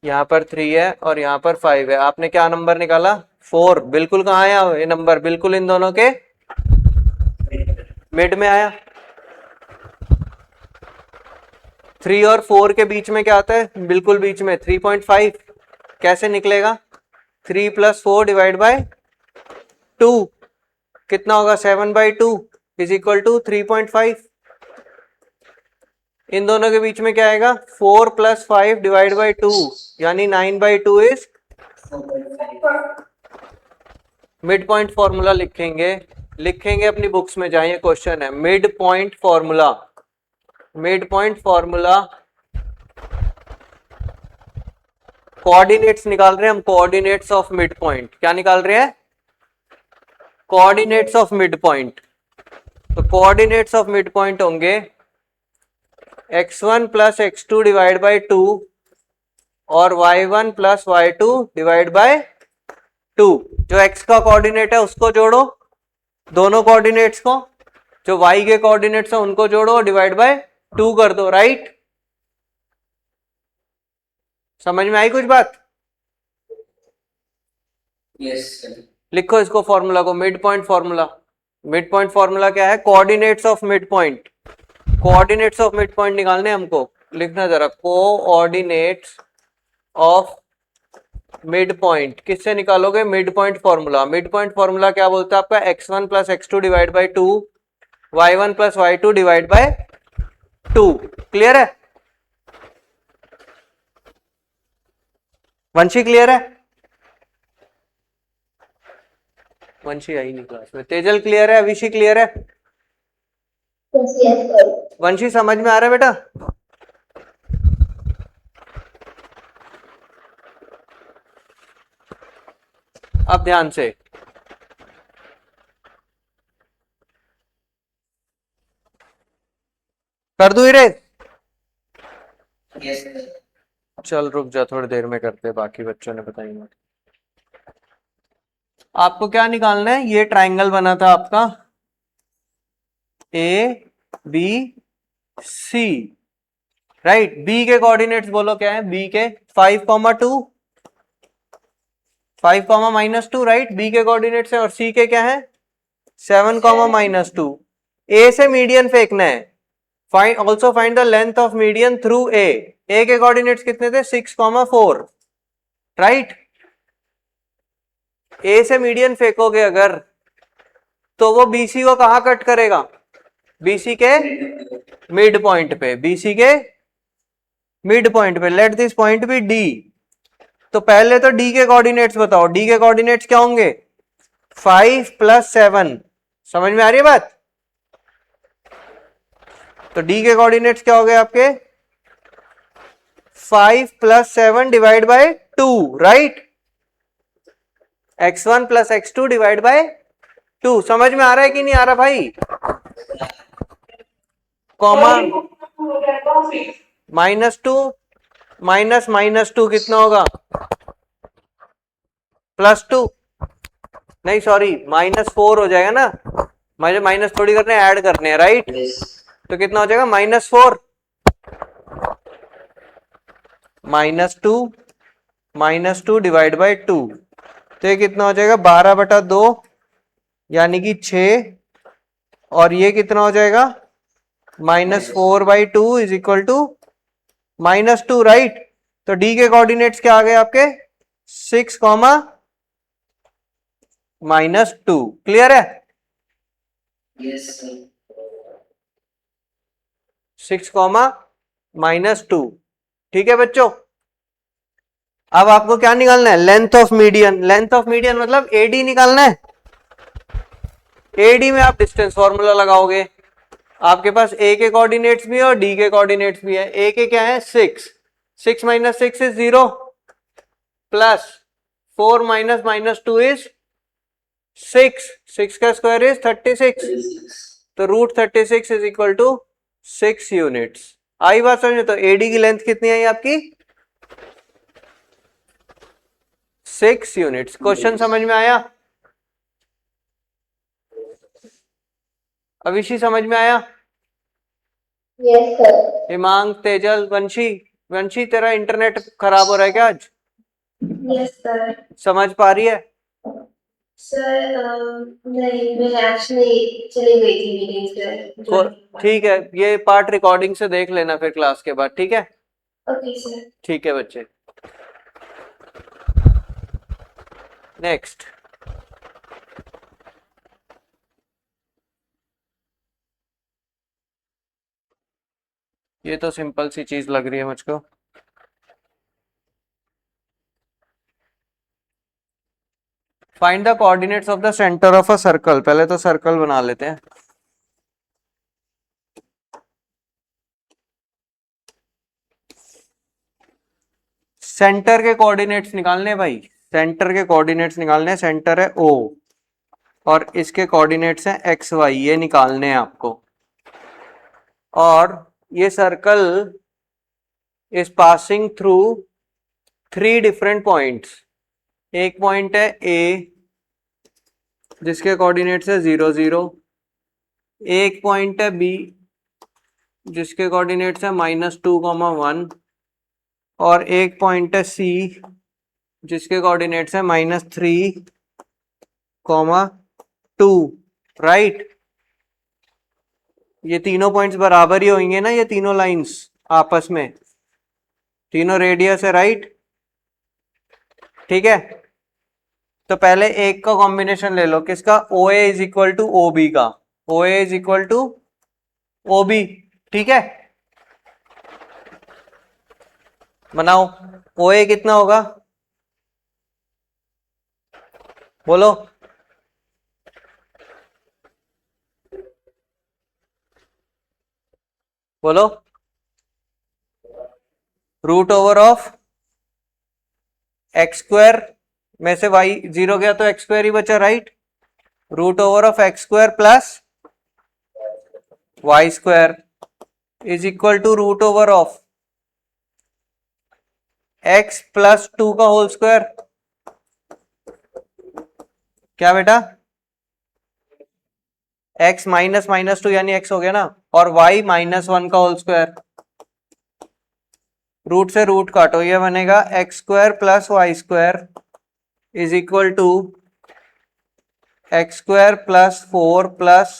यहाँ पर 3 है और यहाँ पर 5 है। आपने क्या नंबर निकाला? 4। बिल्कुल कहाँ आया ये नंबर? बिल्कुल इन दोनों के मिड में आया। 3 और 4 के बीच में क्या आता है? बिल्कुल बीच में 3.5। कैसे निकलेगा? 3 + 4 डिवाइड बाय 2 कितना होगा? 7/2 इज इक्वल टू 3.5। इन दोनों के बीच में क्या आएगा? 4 + 5 डिवाइड बाय 2 यानी 9/2 इज 4.5. मिड पॉइंट फॉर्मूला लिखेंगे अपनी बुक्स में जहां ये क्वेश्चन है। Mid point formula, mid point formula coordinates निकाल रहे हैं हम, कोऑर्डिनेट्स ऑफ मिड पॉइंट। क्या निकाल रहे हैं? Coordinates of mid point. तो कोऑर्डिनेट्स ऑफ मिड पॉइंट होंगे x1 + x2 डिवाइड बाय 2 और y1 + y2 डिवाइड बाय 2। जो x का कोऑर्डिनेट है उसको जोड़ो, दोनों कोऑर्डिनेट्स को, जो y के कोऑर्डिनेट्स हैं उनको जोड़ो और डिवाइड बाय 2 कर दो। राइट? समझ में आई कुछ बात? Yes, sir. लिखो इसको फॉर्मूला को, mid point formula. Mid point formula क्या है? Coordinates of mid point. Coordinates of mid point निकालने हमको। लिखना जरा, कोऑर्डिनेट्स ऑफ मिड पॉइंट किससे निकालोगे? Mid point formula. Mid point formula क्या बोलता है आपका? x1 + x2 divide by 2, y1 + y2 divide by 2। Clear है? वंशी क्लियर है? वंशी आई नहीं क्लास में। तेजल क्लियर है? अविशी क्लियर है? Yes, yes, sir. वंशी समझ में आ रहा है बेटा? अब ध्यान से कर दूं इरेज? Yes, sir. चल रुक जा, थोड़ी देर में करते हैं, बाकी बच्चों ने बताएंगे। आपको क्या निकालना है? ये ट्रायंगल बना था आपका ABC, राइट? बी के कोऑर्डिनेट्स बोलो क्या है? बी के 5,2, 5, -2, राइट? बी के कोऑर्डिनेट्स है। और सी के क्या है? 7, -2। ए से मीडियन फेंकना है। Find also find the length of median through A. A के कोऑर्डिनेट्स कितने थे? 6, 4, राइट? ए से मीडियन फेंकोगे अगर तो वो बीसी को कहां कट करेगा? बीसी के मिड पॉइंट पे। बीसी के मिड पॉइंट पे। Let this point be D. तो पहले तो डी के कोऑर्डिनेट्स बताओ। डी के कोऑर्डिनेट्स क्या होंगे? 5 + 7। समझ में आ रही है बात? तो डी के कोऑर्डिनेट्स क्या हो गए आपके? 5 + 7 divide by 2, right? x1 + x2 divide by 2। समझ में आ रहा है कि नहीं आ रहा भाई? कॉमा -2 -2 कितना होगा? +2, नहीं सॉरी -4 हो जाएगा ना। मुझे माइनस थोड़ी करने, ऐड करने हैं, राइट? Yes. तो कितना हो जाएगा? -4 -2 डिवाइड बाय 2। तो ये कितना हो जाएगा? 12/2 यानी कि 6। और ये कितना हो जाएगा? -4/2 इज इक्वल टू -2, राइट? तो डी के कोऑर्डिनेट्स क्या आ गए आपके? 6, -2। क्लियर है? Yes, sir. 6, -2। ठीक है बच्चों? अब आपको क्या निकालना है? Length of median. Length of median मतलब एडी निकालना है। एडी में आप डिस्टेंस फॉर्मूला लगाओगे। आपके पास ए के कोऑर्डिनेट्स भी है और डी के कोऑर्डिनेट्स भी है। ए के क्या है? 6, 6 - 6 इज 0, प्लस 4 - -2 इज 6, 6 का स्क्वायर इज 36। 36. तो √36 इज इक्वल टू 6 यूनिट्स। आई बात समझ में? तो एडी की लेंथ कितनी आई आपकी? 6 यूनिट्स। क्वेश्चन समझ में आया? अविशी समझ में आया? Yes, sir. हिमांग, तेजल, वंशी। वंशी तेरा इंटरनेट खराब हो रहा है क्या आज? Yes, sir. समझ पा रही है? Sir, नहीं, मैं actually चली गई थी meetings पे. ठीक है, ये पार्ट रिकॉर्डिंग से देख लेना फिर क्लास के बाद, ठीक है? Okay, sir. ठीक है बच्चे। नेक्स्ट, ये तो सिंपल सी चीज लग रही है मुझको। Find the coordinates of the centre of a circle. पहले तो सर्कल बना लेते हैं। सेंटर के कोऑर्डिनेट्स निकालने भाई, सेंटर के कोऑर्डिनेट्स निकालने। सेंटर है O और इसके कोऑर्डिनेट्स हैं एक्स वाई, ये निकालने हैं आपको। और ये circle is passing through 3 different points. एक पॉइंट है A जिसके कोऑर्डिनेट्स है 0 0, एक पॉइंट है B जिसके कोऑर्डिनेट्स है -2, 1, और एक पॉइंट है C जिसके कोऑर्डिनेट्स है -3, 2, राइट? ये तीनों पॉइंट्स बराबर ही होंगे ना, ये तीनों लाइंस आपस में, तीनों रेडियस है, राइट? ठीक है, तो पहले एक का कॉम्बिनेशन ले लो, किसका? OA is equal to OB का। OA is equal to OB, ठीक है? बनाओ। OA कितना होगा, बोलो। बोलो। Root over of x square में से y 0 गया तो एक्स स्क्वायर ही बचा, right? Root over of x square plus Y square is equal to root over of x plus 2 का होल स्क्वायर। क्या बेटा? x माइनस -2 यानी x हो गया ना, और y -1 का होल स्क्वायर। रूट से रूट काटो, ये बनेगा x square plus Y square is equal to x square plus 4 plus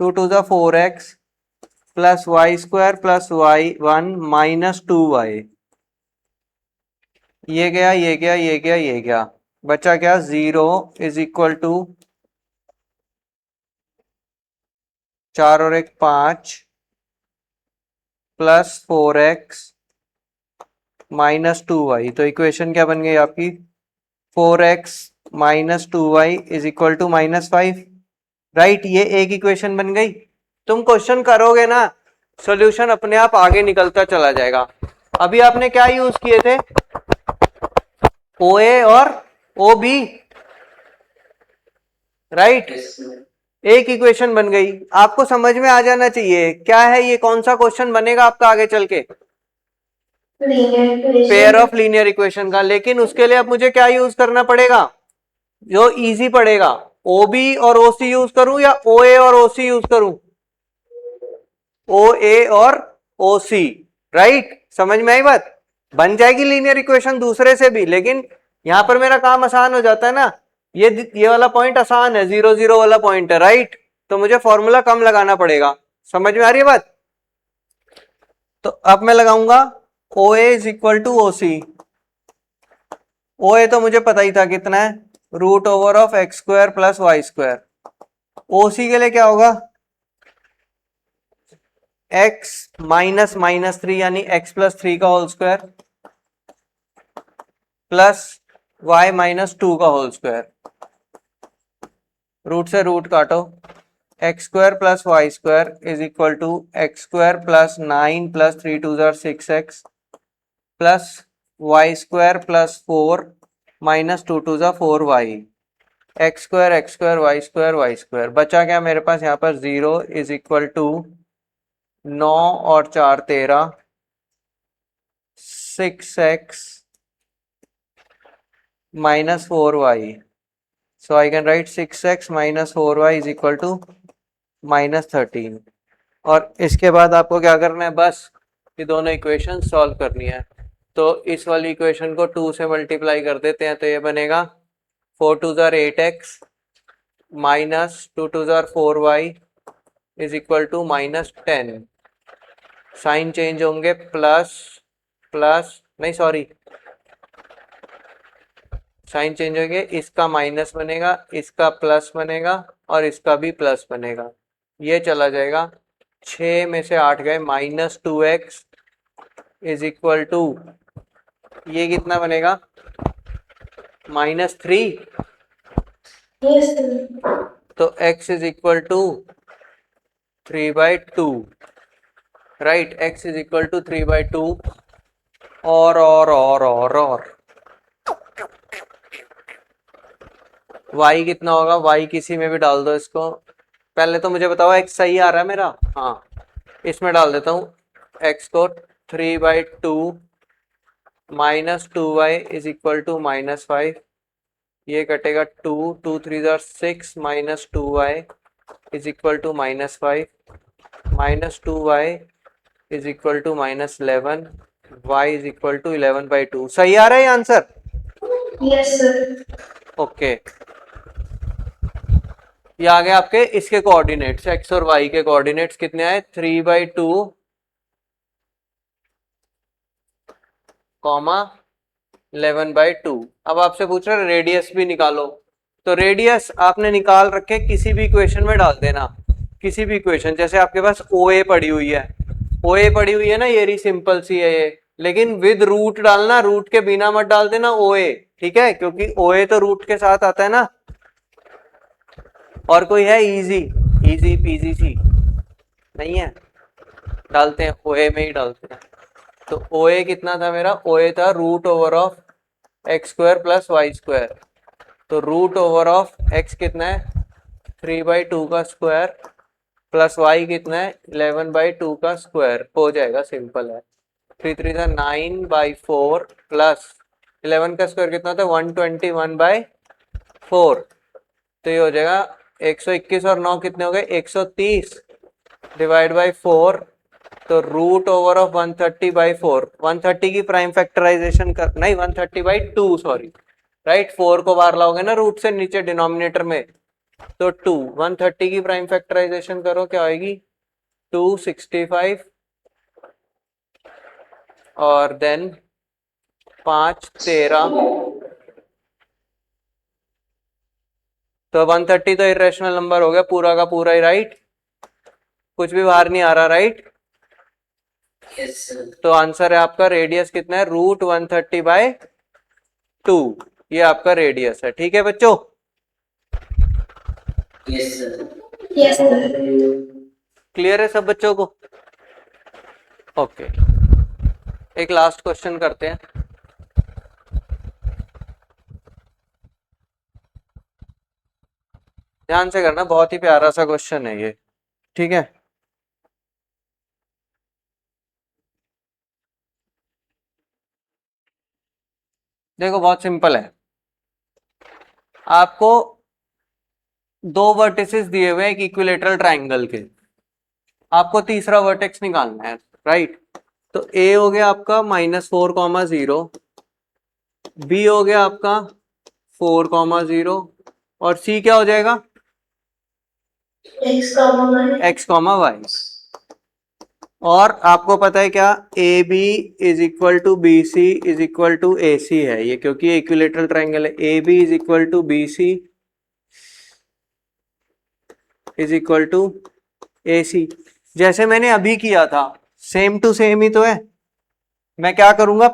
2 to the 4x plus Y square plus y1 -2y। ये गया, ये गया, ये गया, ये गया, बचा क्या? 0 इज इक्वल टू 4 और 1 5 प्लस 4x -2y। तो इक्वेशन क्या बन गई आपकी? 4x -2y is equal to -5, right? ये एक इक्वेशन बन गई। तुम क्वेश्चन करोगे ना, सॉल्यूशन अपने आप आगे निकलता चला जाएगा। अभी आपने क्या यूज किए थे? OA और OB, राइट? Yes, sir. एक इक्वेशन बन गई, आपको समझ में आ जाना चाहिए क्या है ये, कौन सा क्वेश्चन बनेगा आपका आगे चल के? पेयर ऑफ लीनियर इक्वेशन का। लेकिन उसके लिए अब मुझे क्या यूज करना पड़ेगा जो इजी पड़ेगा? OB और OC यूज करूं या OA और OC यूज करूं? OA और OC, राइट? समझ में आई बात? बन जाएगी लीनियर इक्वेशन दूसरे से भी, लेकिन यहां पर मेरा काम आसान हो जाता है ना। ये वाला पॉइंट आसान है, 0 0 वाला पॉइंट है, राइट? तो मुझे फॉर्मूला कम लगाना पड़ेगा। समझ में आ रही है बात? तो अब मैं लगाऊंगा OA is equal to OC। OA तो मुझे पता ही था कितना है, root over of x square plus Y square. OC के लिए क्या होगा? x -3 यानी x प्लस 3 का होल स्क्वायर प्लस y -2 का होल स्क्वायर। रूट से रूट काटो, x square plus Y square is equal to x square plus 9 plus 3 2 6x plus Y square plus 4 minus 2 2 4y। X square y square बचा क्या मेरे पास यहाँ पर? 0 is equal to 9 और 4 13, 6x minus 4y. So I can write 6x minus 4y is equal to -13। और इसके बाद आपको क्या करना है? बस ये दोनों इक्वेशन सॉल्व करनी है। तो इस वाली इक्वेशन को 2 से मल्टीप्लाई कर देते हैं, तो ये बनेगा 4 2 जार 8x माइनस 2 2 जार 4y is equal to -10। Sign change होंगे, प्लस प्लस नहीं सॉरी, साइन चेंज होंगे, इसका माइनस बनेगा, इसका प्लस बनेगा और इसका भी प्लस बनेगा। ये चला जाएगा, 6 में से 8 गए, -2x इज इक्वल टू, ये कितना बनेगा, -3। Yes, sir. तो x is equal to 3/2, right, x is equal to 3/2। और y कितना होगा, y किसी में भी डाल दो इसको। पहले तो मुझे बताओ x सही आ रहा है मेरा, हाँ, इसमें डाल देता हूँ x को 3/2 minus 2y is equal to -5। ये कटेगा 2 2 3 जार 6 minus 2y is equal to -5, minus 2y is equal to -11, y is equal to 11/2। सही आ रहा है आंसर? Yes, sir. ओके, ये आ गए आपके इसके कोऑर्डिनेट्स, x और y के कोऑर्डिनेट्स कितने आए, 3/2 कॉमा 11/2। अब आपसे पूछ रहे रेडियस भी निकालो, तो रेडियस आपने निकाल रखे, किसी भी इक्वेशन में डाल देना, किसी भी इक्वेशन। जैसे आपके पास OA पड़ी हुई है, OA पड़ी हुई है ना, ये रही, सिंपल सी है ये, लेकिन विद रूट डालना, रूट के बिना मत डाल देना OA, ठीक है, क्योंकि OA तो रूट के साथ आता है ना। और कोई है इजी इजी पीजी सी? नहीं है, डालते हैं OA में ही डालते हैं। तो OA कितना था मेरा, OA था √(x² + y²। तो √(x) कितना है, 3/2 का स्क्वायर प्लस y कितना है, 11/2 का स्क्वायर, हो जाएगा, सिंपल है। 3 3 = 9/4 प्लस 11 का स्क्वायर कितना था, 121/4। तो ये हो जाएगा 121 और 9 कितने हो गए, 130 डिवाइड बाई 4। तो √(130/4), 130 की प्राइम फैक्टराइजेशन कर, नहीं 130/2 सॉरी, राइट, 4 को बाहर लाओगे ना रूट से नीचे डिनोमिनेटर में, तो 2, 130 की प्राइम फैक्टराइजेशन करो, क्या आएगी, 265 और देन 5 13। तो 130 तो इरेशनल नंबर हो गया पूरा का पूरा ही, राइट, कुछ भी बाहर नहीं आ रहा, राइट। Yes, sir. तो आंसर है आपका, रेडियस कितना है, √130/2, ये आपका रेडियस है, ठीक है बच्चों। Yes, sir. Yes, sir. Clear है सब बच्चों को? ओके, एक लास्ट क्वेश्चन करते हैं। ध्यान से करना, बहुत ही प्यारा सा क्वेश्चन है ये, ठीक है। देखो बहुत सिंपल है, आपको 2 वर्टिसेस दिए हुए एक इक्विलेटरल ट्राइंगल के, आपको तीसरा वर्टेक्स निकालना है, राइट। तो A हो गया आपका -4,0, B हो गया आपका 4,0 और C क्या हो जाएगा, X, y. x, y। और आपको पता है क्या, AB is equal to BC is equal to AC है ये, क्योंकि इक्विलेटरल ट्राइंगल है। AB is equal to BC is equal to AC, जैसे मैंने अभी किया था, सेम टू सेम ही तो है। मैं क्या करूंगा,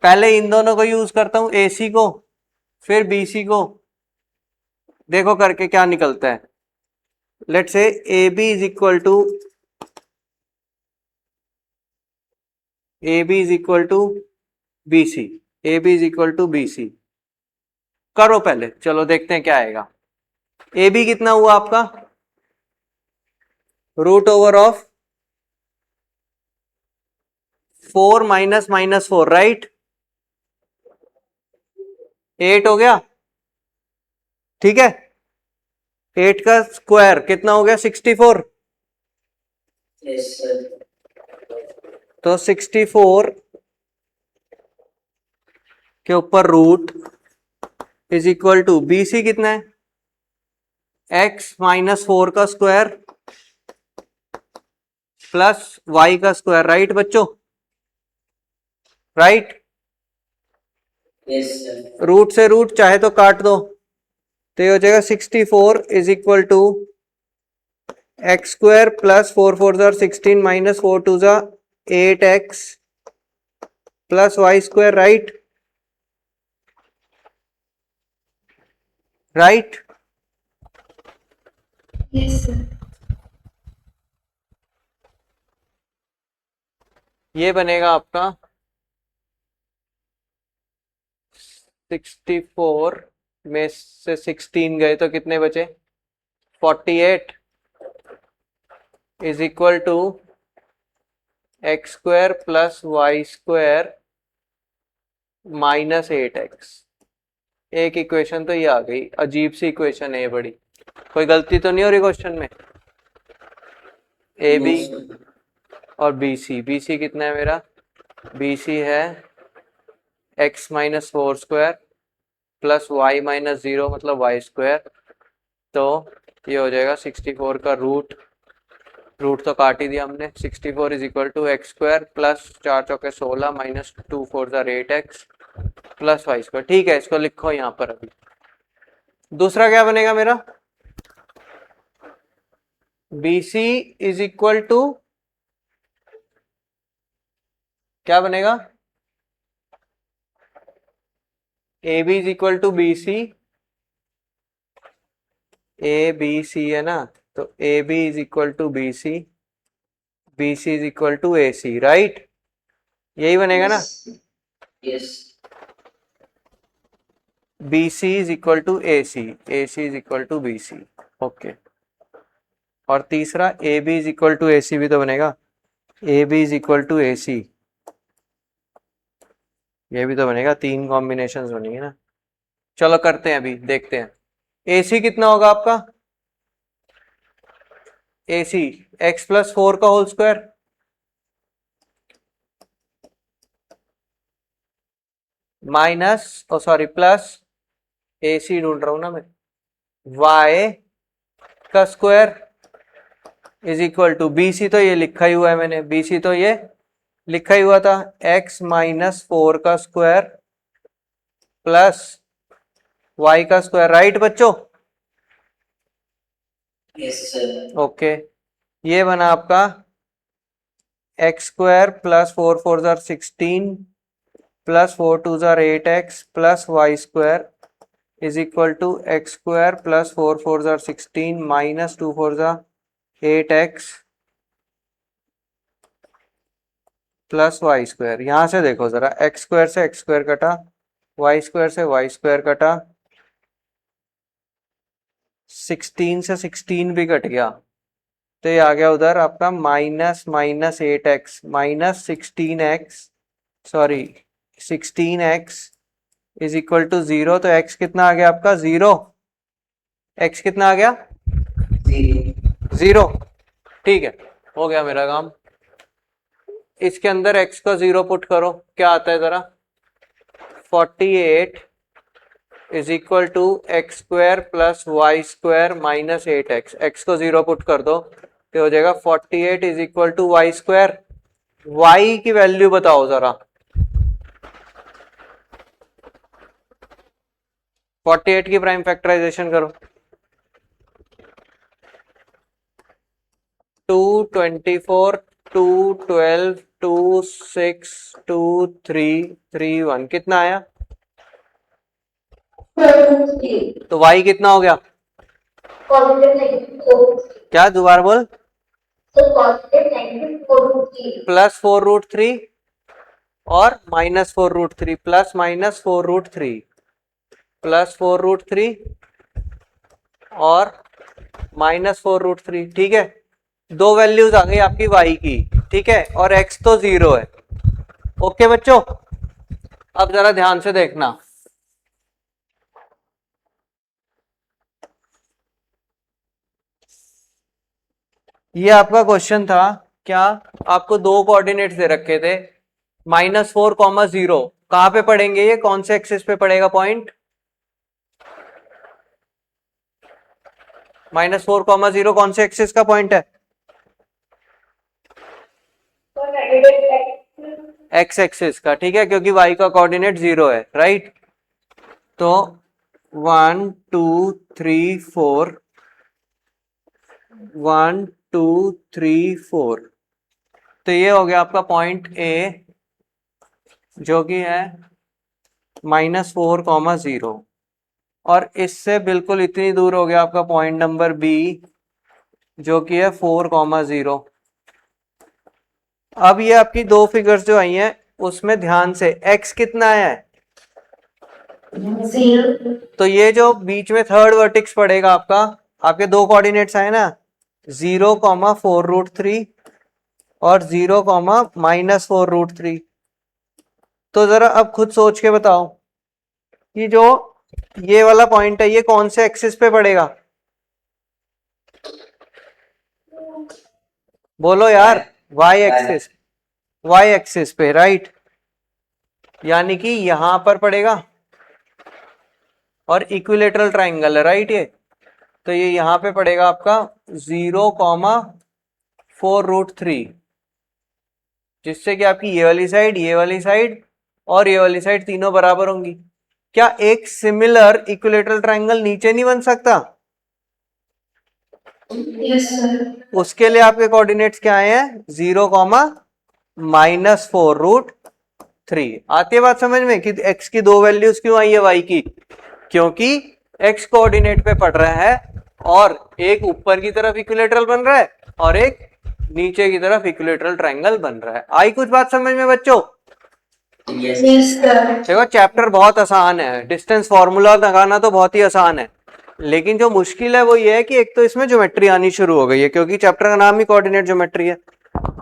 पहले इन दोनों को यूज करता हूं, AC को, फिर BC को, देखो करके क्या निकलता है। Let's say AB is equal to BC, AB is equal to BC करो पहले, चलो देखते हैं क्या आएगा। AB कितना हुआ आपका, √4 -4, राइट, 8 हो गया, ठीक है। 8 का स्क्वायर कितना हो गया, 64, Yes, sir. तो 64 के ऊपर root is equal to BC कितना है, x माइनस 4 का स्क्वायर प्लस y का स्क्वायर, राइट बच्चों, राइट। Yes, sir. रूट से रूट चाहे तो काट दो, तो ये हो जाएगा 64 is equal to x square plus 4 4 जार 16 माइनस 4 2 जार 8x plus Y square, right, right. Yes, sir. ये बनेगा आपका 64 में से 16 गए तो कितने बचे, 48 is equal to x square plus Y square minus 8x। एक इक्वेशन तो ये आ गई, अजीब सी इक्वेशन है ये बड़ी, कोई गलती तो नहीं हो रही क्वेश्चन में। A No, B sir. और बी सी कितना है मेरा, BC है x minus 4 square plus y minus 0 मतलब वाई स्क्वायर, तो ये हो जाएगा 64 का रूट तो काट ही दिया हमने, 64 is equal to x square plus 4 चौके 16 माइनस 2 4 जार 8x प्लस वाई स्क्वायर। ठीक है, इसको लिखो यहाँ पर। अभी दूसरा क्या बनेगा मेरा, BC इज इक्वल टू क्या बनेगा, AB is equal to BC, ABC है ना, तो AB is equal to BC, BC is equal to AC, right, यही बनेगा ना। Yes. BC is equal to AC, AC is equal to BC, okay. और तीसरा AB is equal to AC भी तो बनेगा, AB is equal to AC, ये भी तो बनेगा, 3 कॉम्बिनेशंस बनेंगे ना। चलो करते हैं, अभी देखते हैं। AC कितना होगा आपका, AC x प्लस 4 का whole square minus sorry plus, AC ढूंढ रहा हूं ना मैं, y का square is equal to BC, तो ये लिखा ही हुआ है मैंने, BC तो ये लिखा ही हुआ था, x माइनस 4 का स्क्वायर प्लस y का स्क्वायर, राइट बच्चों, Yes, sir. ओके। ये बना आपका एक्स स्क्वायर प्लस 4 4 जार 16 प्लस 4 2 जार 8x plus Y square is equal to x square plus 4 4 जार 16 माइनस 2 4 जार 8x प्लस वाई स्क्वायर। यहां से देखो जरा, एक्स स्क्वायर से एक्स स्क्वायर कटा, वाई स्क्वायर से वाई स्क्वायर कटा, 16 से 16 भी कट गया, तो ये आ गया उधर आपका minus minus 8x minus 16x, sorry 16x is equal to 0, तो x कितना आ गया आपका 0, x कितना आ गया 0, ठीक है, हो गया मेरा काम। इसके अंदर x का 0 पुट करो, क्या आता है जरा, 48 is equal to x square plus Y square minus 8x, x को 0 पुट कर दो तो हो जाएगा 48 is equal to y square. y की वैल्यू बताओ जरा, 48 की प्राइम फैक्टराइजेशन करो, 2 24 2 12 2 6 2 3 3 1 कितना आया, तो y कितना हो गया, क्या दोबारा बोल, प्लस 4√3 और माइनस 4√3, प्लस माइनस 4√3 प्लस 4√3 और माइनस 4√3, ठीक है, दो वैल्यूज आ गई आपकी y की, ठीक है, और x तो 0 है। ओके बच्चों, अब जरा ध्यान से देखना, ये आपका क्वेश्चन था क्या आपको दो कोऑर्डिनेट्स दे रखे थे, -4, 0, कहां पे पड़ेंगे ये, कौन से एक्सिस पे पड़ेगा पॉइंट? -4, 0 कौन से एक्सिस का पॉइंट है? So negative एक्स एक्सिस का, ठीक है, क्योंकि y का कोऑर्डिनेट 0 है, राइट। तो 1 2 3 4, 1 2 3 4, तो ये हो गया आपका पॉइंट ए जो कि है -4, 0, और इससे बिल्कुल इतनी दूर हो गया आपका पॉइंट नंबर बी जो कि है 4, 0। अब ये आपकी दो फिगर्स जो आई हैं उसमें ध्यान से x कितना है, 0, तो ये जो बीच में थर्ड वर्टेक्स पड़ेगा आपका, आपके दो कोऑर्डिनेट्स आए ना, 0, 4√3 और 0, -4√3। तो जरा अब खुद सोच के बताओ कि जो ये वाला पॉइंट है ये कौन से एक्सिस पे पड़ेगा, बोलो यार, y एक्सिस, y एक्सिस पे, राइट, यानी कि यहां पर पड़ेगा, और इक्विलेटरल ट्राइंगल है, राइट, ये तो ये यहां पे पड़ेगा आपका 0, 4√3, जिससे कि आपकी ये वाली साइड, ये वाली साइड और ये वाली साइड तीनों बराबर होंगी। क्या एक सिमिलर इक्विलेटरल ट्राइंगल नीचे नहीं बन सकता? yes sir, उसके लिए आपके कोऑर्डिनेट्स क्या आए हैं, 0, -4√3। आती है बात समझ में कि x की दो वैल्यूज क्यों आई है y की, क्योंकि x कोऑर्डिनेट पे पड़ रहा है और एक ऊपर की तरफ इक्विलेटरल बन रहा है और एक नीचे की तरफ इक्विलेटरल ट्राइंगल बन रहा है। आई कुछ बात समझ में बच्चों? Yes. yes sir, देखो चैप्टर बहुत आसान है, डिस्टेंस फॉर्मूला लगाना तो बहुत ही आसान है, लेकिन जो मुश्किल है वो ये है कि एक तो इसमें ज्योमेट्री आनी शुरू हो गई है क्योंकि चैप्टर का नाम ही कोऑर्डिनेट ज्योमेट्री है,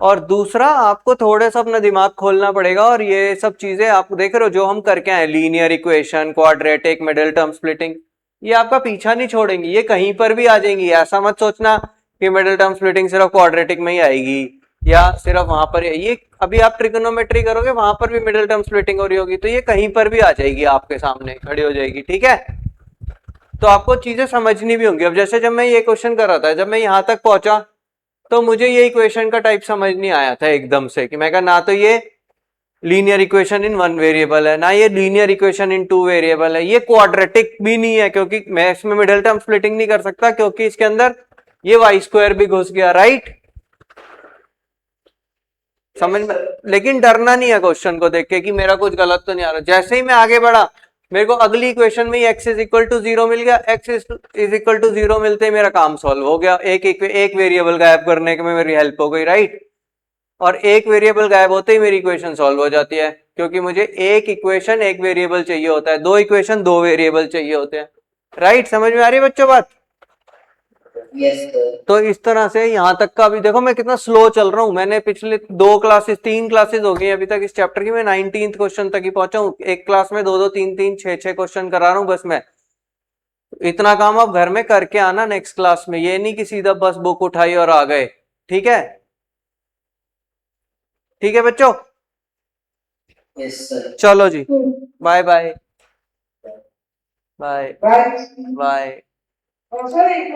और दूसरा आपको थोड़ा सा अपना दिमाग खोलना पड़ेगा। और ये सब चीजें आप देख रहे हो जो हम करके आए, linear equation, quadratic, middle term splitting, ये आपका पीछा नहीं छोड़ेंगी, ये कहीं पर भी आ जाएंगी। ऐसा मत सोचना कि मिडिल टर्म स्प्लिटिंग सिर्फ क्वाड्रेटिक में ही आएगी या सिर्फ वहां पर, ये अभी आप ट्रिगोनोमेट्री करोगे वहां पर भी मिडिल टर्म स्प्लिटिंग हो रही होगी, तो ये कहीं पर भी आ जाएगी, आपके सामने खड़ी हो जाएगी, ठीक है। तो आपको चीजें समझनी भी होंगी। अब जैसे जब मैं ये क्वेश्चन कर रहा था, जब मैं यहां तक पहुंचा तो मुझे ये इक्वेशन का टाइप समझ नहीं आया था एकदम से, कि मैं कहा ना तो ये लीनियर इक्वेशन इन 1 वेरिएबल है, ना ये लीनियर इक्वेशन इन 2 वेरिएबल है, ये क्वाड्रेटिक भी नहीं है क्योंकि मैं इसमें मिडिल टर्म स्प्लिटिंग नहीं कर सकता क्योंकि इसके अंदर ये y² भी घुस गया, राइट, समझ में। लेकिन डरना नहीं है क्वेश्चन को देख के कि मेरा कुछ गलत तो नहीं आ रहा। जैसे ही मैं आगे बढ़ा मेरे को अगली इक्वेशन में x = 0 मिल गया, x = 0 मिलते ही मेरा काम सॉल्व हो गया, एक वेरिएबल गायब करने में मेरी हेल्प हो गई, राइट, और एक वेरिएबल गायब होते ही मेरी इक्वेशन सॉल्व हो जाती है क्योंकि मुझे एक इक्वेशन एक वेरिएबल चाहिए होता है, दो इक्वेशन दो वेरिएबल चाहिए होते हैं, राइट, समझ में आ रही है बच्चों बात? Yes, sir. तो इस तरह से यहां तक का, अभी देखो मैं कितना स्लो चल रहा हूं, मैंने पिछले 3 क्लासेस हो गई अभी तक इस चैप्टर की, मैं 19th क्वेश्चन तक ही पहुंचा हूं, एक क्लास में 2 3 6 क्वेश्चन करा रहा हूं बस मैं। इतना काम आप घर में करके आना नेक्स्ट क्लास में, ये नहीं कि सीधा बस बुक उठाई और आ गए, ठीक है, ठीक है बच्चों, Yes, sir. चलो जी, bye bye bye Right. Bye. Oh, sorry,